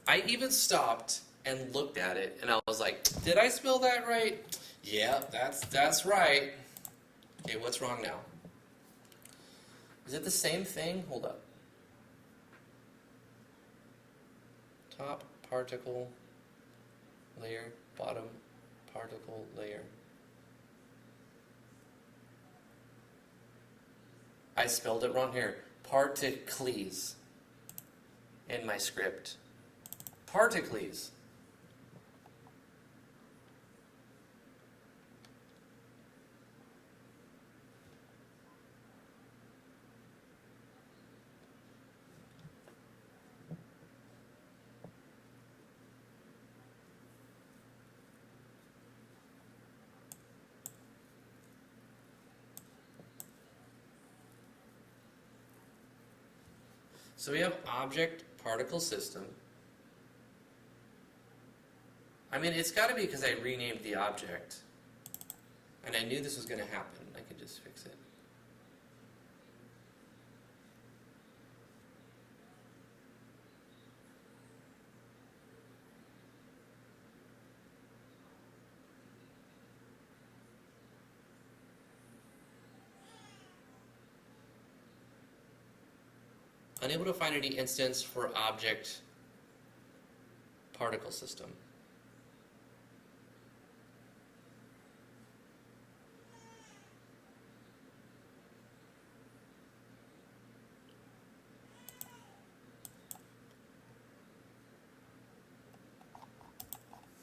I even stopped and looked at it and I was like, did I spell that right? Yeah, that's right. Okay, what's wrong now? Is it the same thing? Hold up. Top particle layer, bottom particle layer. I spelled it wrong here. Particles in my script. Particles. So we have object particle system. I mean, it's got to be because I renamed the object. And I knew this was going to happen. I could just fix it. Unable to find any instance for object particle system.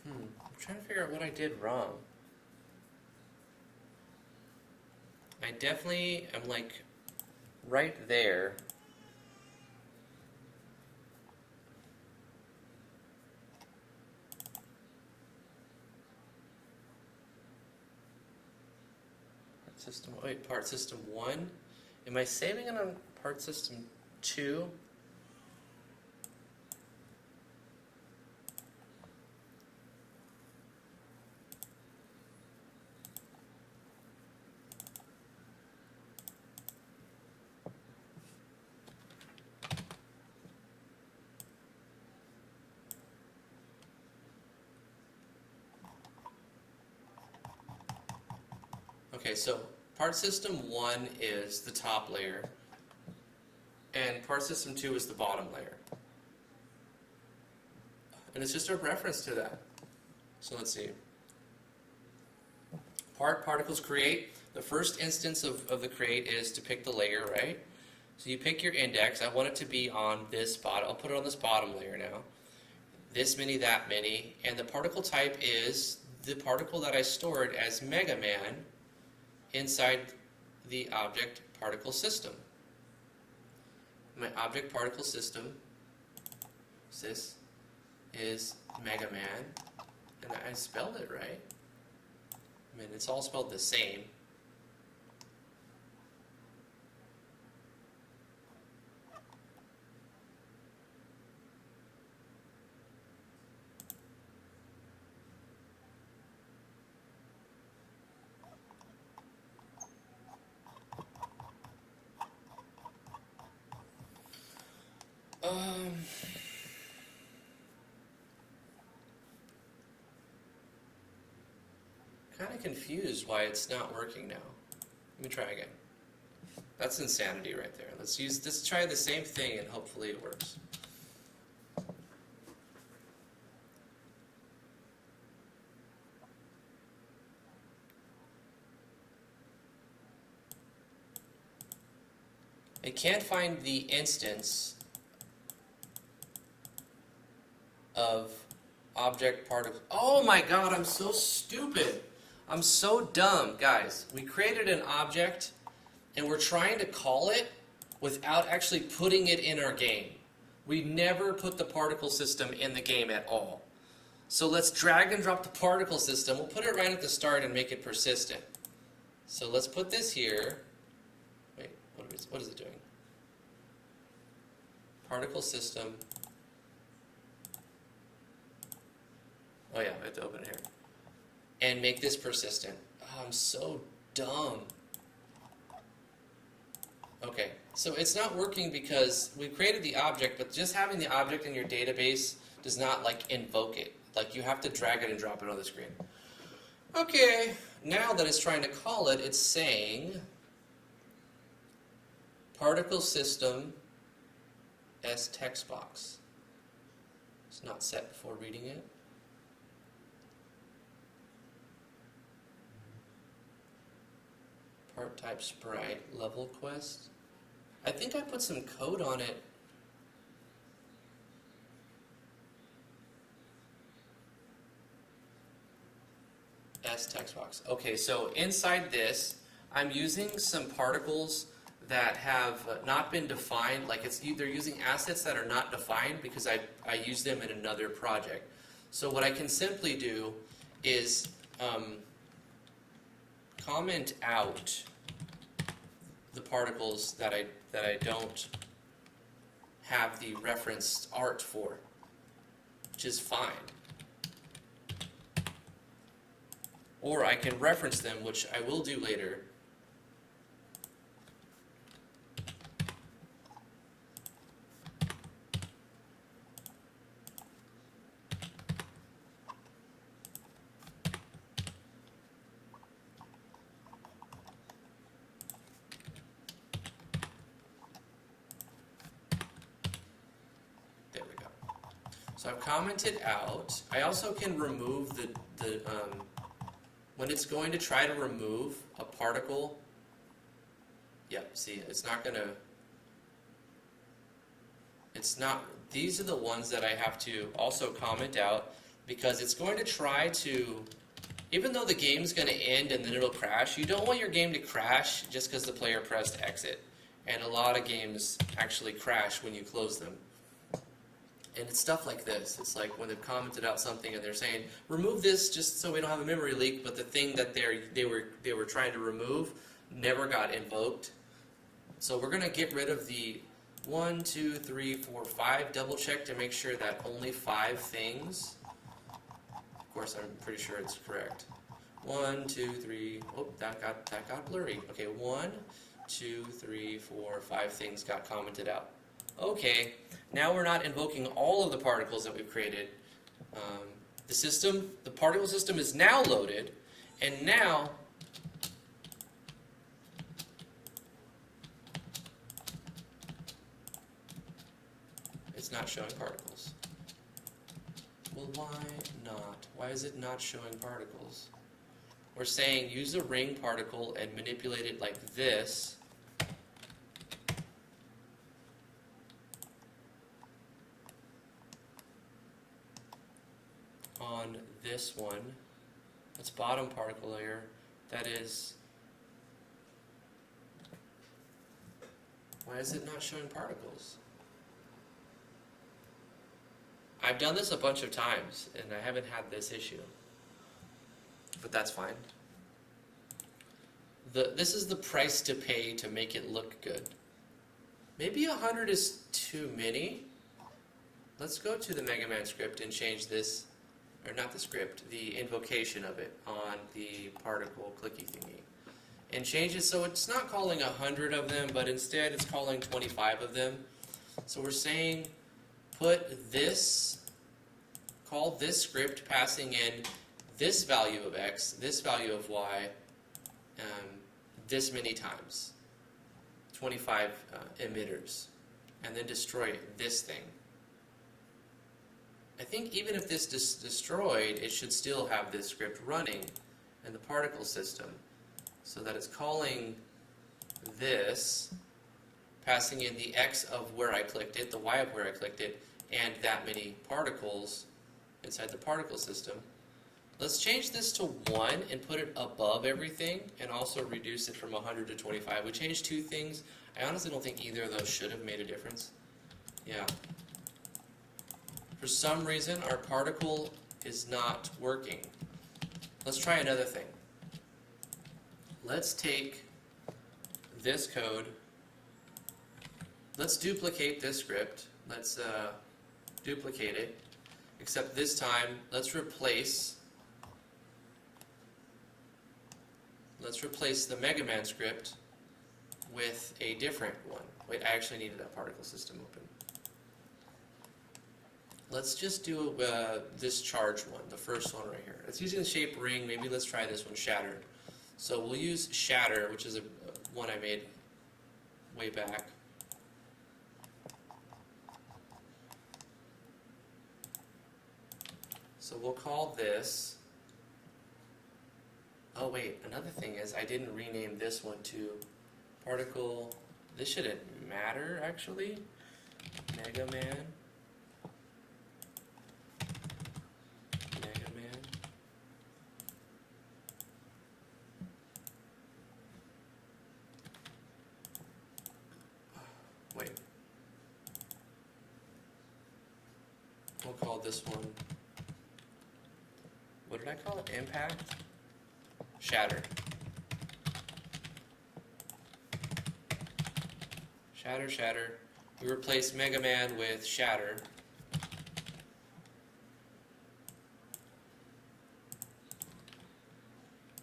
I'm trying to figure out what I did wrong. I definitely am like right there. System, wait, part system 1? Am I saving it on part system 2? Okay, so part system 1 is the top layer, and part system 2 is the bottom layer. And it's just a reference to that. So let's see. Particles create. The first instance of the create is to pick the layer, right? So you pick your index. I want it to be on this bottom. I'll put it on this bottom layer now. This many, that many. And the particle type is the particle that I stored as Mega Man inside the object particle system. My object particle system, this is Mega Man, and I spelled it right. I mean, it's all spelled the same. Kind of confused why it's not working now. Let me try again. That's insanity right there. Let's try the same thing and hopefully it works. I can't find the instance of object particle. Oh my god, I'm so stupid. I'm so dumb, guys. We created an object and we're trying to call it without actually putting it in our game. We never put the particle system in the game at all. So let's drag and drop the particle system. We'll put it right at the start and make it persistent. So let's put this here. Wait, what is it doing? Particle system. Oh yeah, I have to open it here. And make this persistent. Oh, I'm so dumb. Okay, so it's not working because we created the object, but just having the object in your database does not like invoke it. Like you have to drag it and drop it on the screen. Okay, now that it's trying to call it, it's saying particle system as text box. It's not set before reading it. Part type sprite, level quest. I think I put some code on it. GMS text box. Okay, so inside this, I'm using some particles that have not been defined, like they're using assets that are not defined because I use them in another project. So what I can simply do is comment out the particles that I don't have the referenced art for, which is fine. Or I can reference them, which I will do later. There we go. So I've commented out. I also can remove the when it's going to try to remove a particle, see, these are the ones that I have to also comment out, because it's going to try to, even though the game's going to end and then it'll crash, you don't want your game to crash just because the player pressed exit. And a lot of games actually crash when you close them. And it's stuff like this. It's like when they've commented out something and they're saying, remove this just so we don't have a memory leak, but the thing that they were trying to remove never got invoked. So we're going to get rid of the 1, 2, 3, 4, 5, double check to make sure that only 5 things. Of course, I'm pretty sure it's correct. 1, 2, 3, oh, that got blurry. Okay, 1, 2, 3, 4, 5 things got commented out. Okay, now we're not invoking all of the particles that we've created. The particle system is now loaded, and now it's not showing particles. Well, why not? Why is it not showing particles? We're saying use a ring particle and manipulate it like this. On this one, that's bottom particle layer, that is, why is it not showing particles? I've done this a bunch of times and I haven't had this issue, but that's fine. This is the price to pay to make it look good. Maybe 100 is too many. Let's go to the Mega Man script and change this. Or not the script, the invocation of it on the particle clicky thingy. And change it so it's not calling 100 of them, but instead it's calling 25 of them. So we're saying call this script passing in this value of X, this value of Y, this many times. 25 emitters. And then destroy this thing. I think even if this is destroyed, it should still have this script running in the particle system, so that it's calling this, passing in the X of where I clicked it, the Y of where I clicked it, and that many particles inside the particle system. Let's change this to 1 and put it above everything, and also reduce it from 100 to 25. We changed 2 things. I honestly don't think either of those should have made a difference. Yeah. For some reason, our particle is not working. Let's try another thing. Let's take this code. Let's duplicate this script. Let's duplicate it. Except this time, let's replace the Mega Man script with a different one. Wait, I actually needed that particle system open. Let's just do this charge one, the first one right here. It's using the shape ring. Maybe let's try this one, shatter. So we'll use shatter, which is one I made way back. So we'll call this. Oh wait, another thing is I didn't rename this one to particle. This shouldn't matter actually. Mega Man. call this one, what did I call it? Impact? Shatter. Shatter, Shatter. We replace Mega Man with Shatter.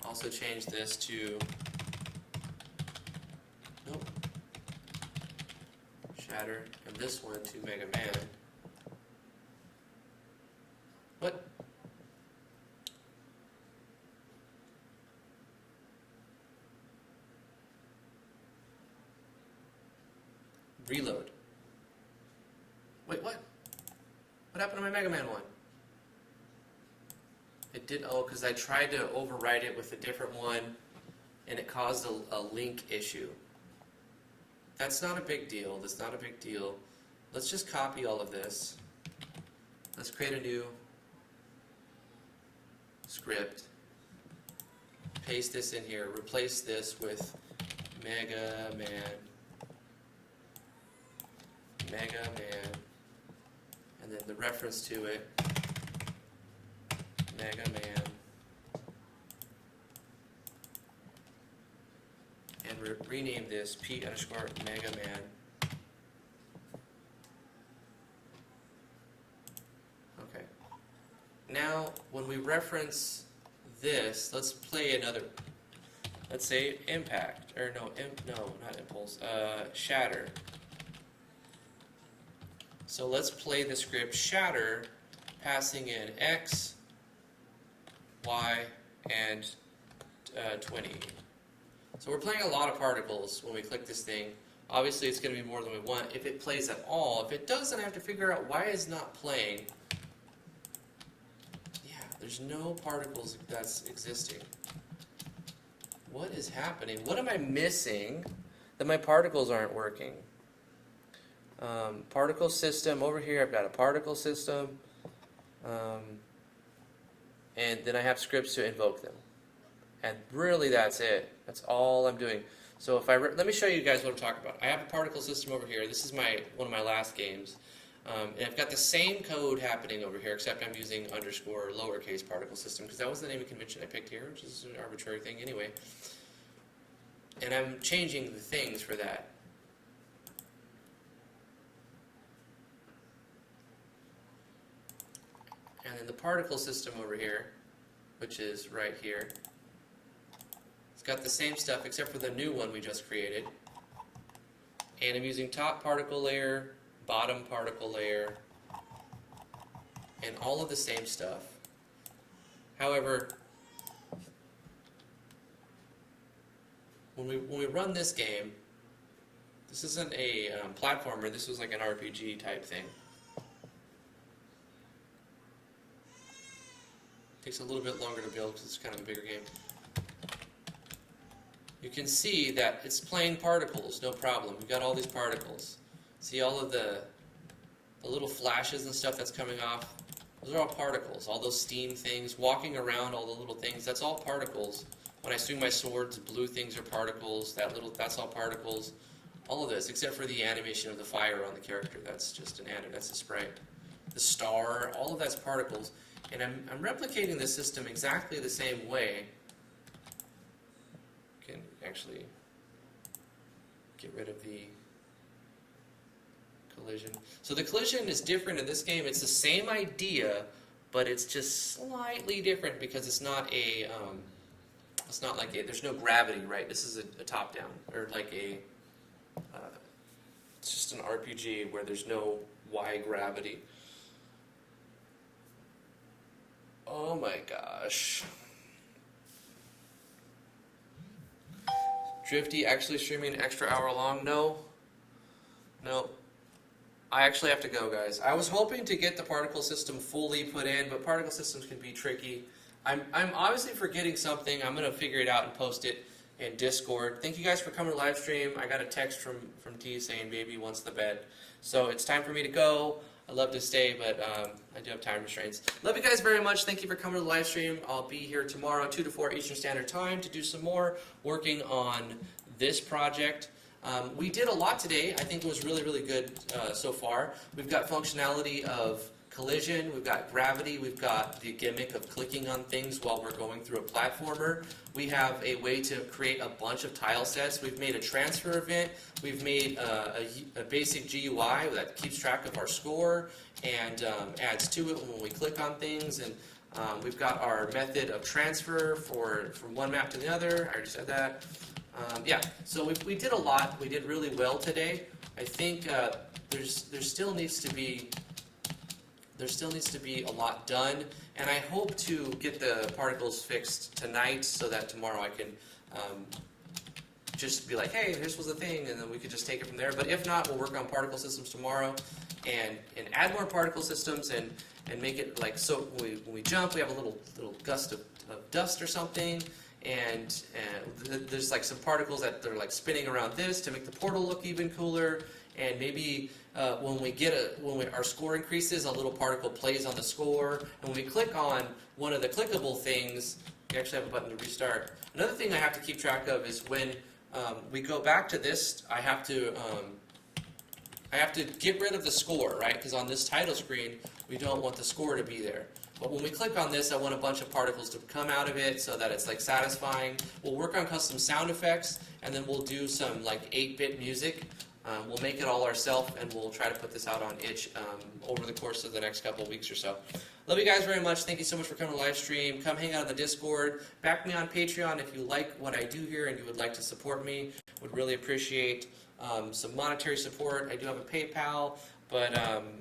Also change this to, nope, Shatter, and this one to Mega Man. What? Reload. Wait, what? What happened to my Mega Man one? It did, oh, because I tried to overwrite it with a different one, and it caused a link issue. That's not a big deal. That's not a big deal. Let's just copy all of this. Let's create a new script. Paste this in here. Replace this with Mega Man. Mega Man. And then the reference to it. Mega Man, and rename this P_Mega Man. Okay. Now, when we reference this, let's play another. Let's say Impact, or no, not Impulse. Shatter. So let's play the script Shatter, passing in X, Y, and 20. So we're playing a lot of particles when we click this thing. Obviously it's going to be more than we want if it plays at all. If it doesn't, I have to figure out why it's not playing. Yeah, there's no particles that's existing. What is happening? What am I missing that my particles aren't working? Particle system, over here I've got a particle system. And then I have scripts to invoke them. And really that's it. That's all I'm doing. So if let me show you guys what I'm talking about. I have a particle system over here. This is one of my last games. And I've got the same code happening over here, except I'm using underscore lowercase particle system, because that was the naming convention I picked here, which is an arbitrary thing anyway. And I'm changing the things for that. And then the particle system over here, which is right here, it's got the same stuff except for the new one we just created. And I'm using top particle layer, bottom particle layer, and all of the same stuff. However, when we run this game, this isn't a platformer, this was like an RPG type thing. Takes a little bit longer to build because it's kind of a bigger game. You can see that it's playing particles, no problem. We've got all these particles. See all of the little flashes and stuff that's coming off? Those are all particles. All those steam things, walking around, all the little things, that's all particles. When I swing my swords, blue things are particles. That's all particles. All of this, except for the animation of the fire on the character. That's just an animation. That's a sprite. The star, all of that's particles. And I'm replicating the system exactly the same way. Can actually get rid of the collision. So the collision is different in this game. It's the same idea, but it's just slightly different because it's not like there's no gravity, right? This is a top-down, or like it's just an RPG where there's no Y gravity. Oh my gosh. Drifty actually streaming an extra hour long? No. I actually have to go, guys. I was hoping to get the particle system fully put in, but particle systems can be tricky. I'm obviously forgetting something. I'm going to figure it out and post it in Discord. Thank you guys for coming to live stream. I got a text from T saying baby wants the bed. So it's time for me to go. I'd love to stay, but I do have time restraints. Love you guys very much. Thank you for coming to the live stream. I'll be here tomorrow, 2 to 4 Eastern Standard Time, to do some more working on this project. We did a lot today. I think it was really, really good so far. We've got functionality of collision, we've got gravity, we've got the gimmick of clicking on things while we're going through a platformer. We have a way to create a bunch of tile sets. We've made a transfer event. We've made a basic GUI that keeps track of our score and adds to it when we click on things. And we've got our method of transfer from one map to the other. I already said that. Yeah, so we did a lot. We did really well today. I think there still needs to be a lot done, and I hope to get the particles fixed tonight so that tomorrow I can just be like, hey, this was the thing, and then we could just take it from there. But if not, we'll work on particle systems tomorrow and add more particle systems and make it like so when we jump, we have a little gust of dust or something. And there's like some particles that they're like spinning around this to make the portal look even cooler. And maybe when our score increases, a little particle plays on the score. And when we click on one of the clickable things, we actually have a button to restart. Another thing I have to keep track of is when we go back to this, I have to get rid of the score, right? Because on this title screen, we don't want the score to be there. But when we click on this, I want a bunch of particles to come out of it so that it's like satisfying. We'll work on custom sound effects, and then we'll do some like 8-bit music. We'll make it all ourselves, and we'll try to put this out on itch over the course of the next couple of weeks or so. Love you guys very much. Thank you so much for coming to live stream. Come hang out on the Discord. Back me on Patreon if you like what I do here and you would like to support me. Would really appreciate some monetary support. I do have a PayPal, but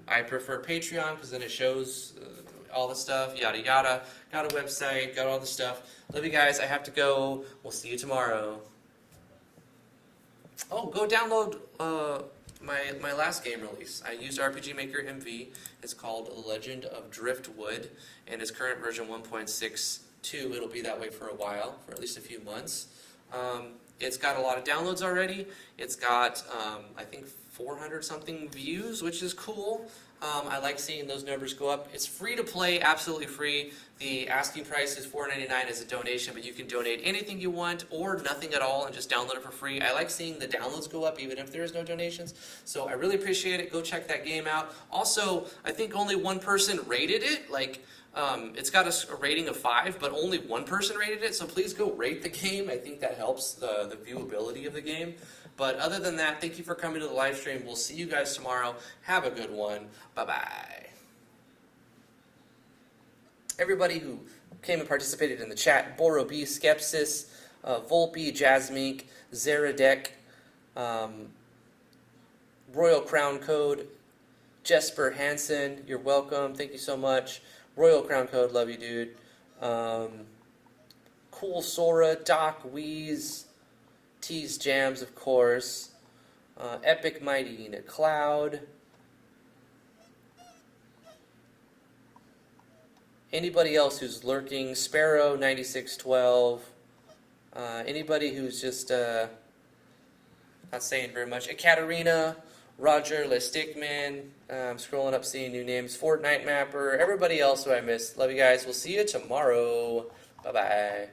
I prefer Patreon because then it shows all the stuff, yada yada. Got a website, got all the stuff. Love you guys. I have to go. We'll see you tomorrow. Oh, go download my last game release. I used RPG Maker MV. It's called Legend of Driftwood, and it's current version 1.62. It'll be that way for a while, for at least a few months. It's got a lot of downloads already. It's got, I think, 400 something views, which is cool. I like seeing those numbers go up. It's free to play, absolutely free. The asking price is $4.99 as a donation, but you can donate anything you want or nothing at all and just download it for free. I like seeing the downloads go up even if there is no donations. So I really appreciate it. Go check that game out. Also, I think only one person rated it. Like, it's got a rating of 5, but only one person rated it. So please go rate the game. I think that helps the viewability of the game. But other than that, thank you for coming to the live stream. We'll see you guys tomorrow. Have a good one. Bye-bye. Everybody who came and participated in the chat, Boro B, Skepsis, Volpe, Jasmink, Zeradek, Royal Crown Code, Jesper Hansen, you're welcome. Thank you so much. Royal Crown Code, love you, dude. Cool Sora, Doc Wheeze, Tease Jams, of course. Epic Mighty Unit Cloud. Anybody else who's lurking, Sparrow 9612. Anybody who's just not saying very much. Ekaterina, Roger Lestickman. I'm scrolling up, seeing new names. Fortnite Mapper. Everybody else who I missed. Love you guys. We'll see you tomorrow. Bye bye.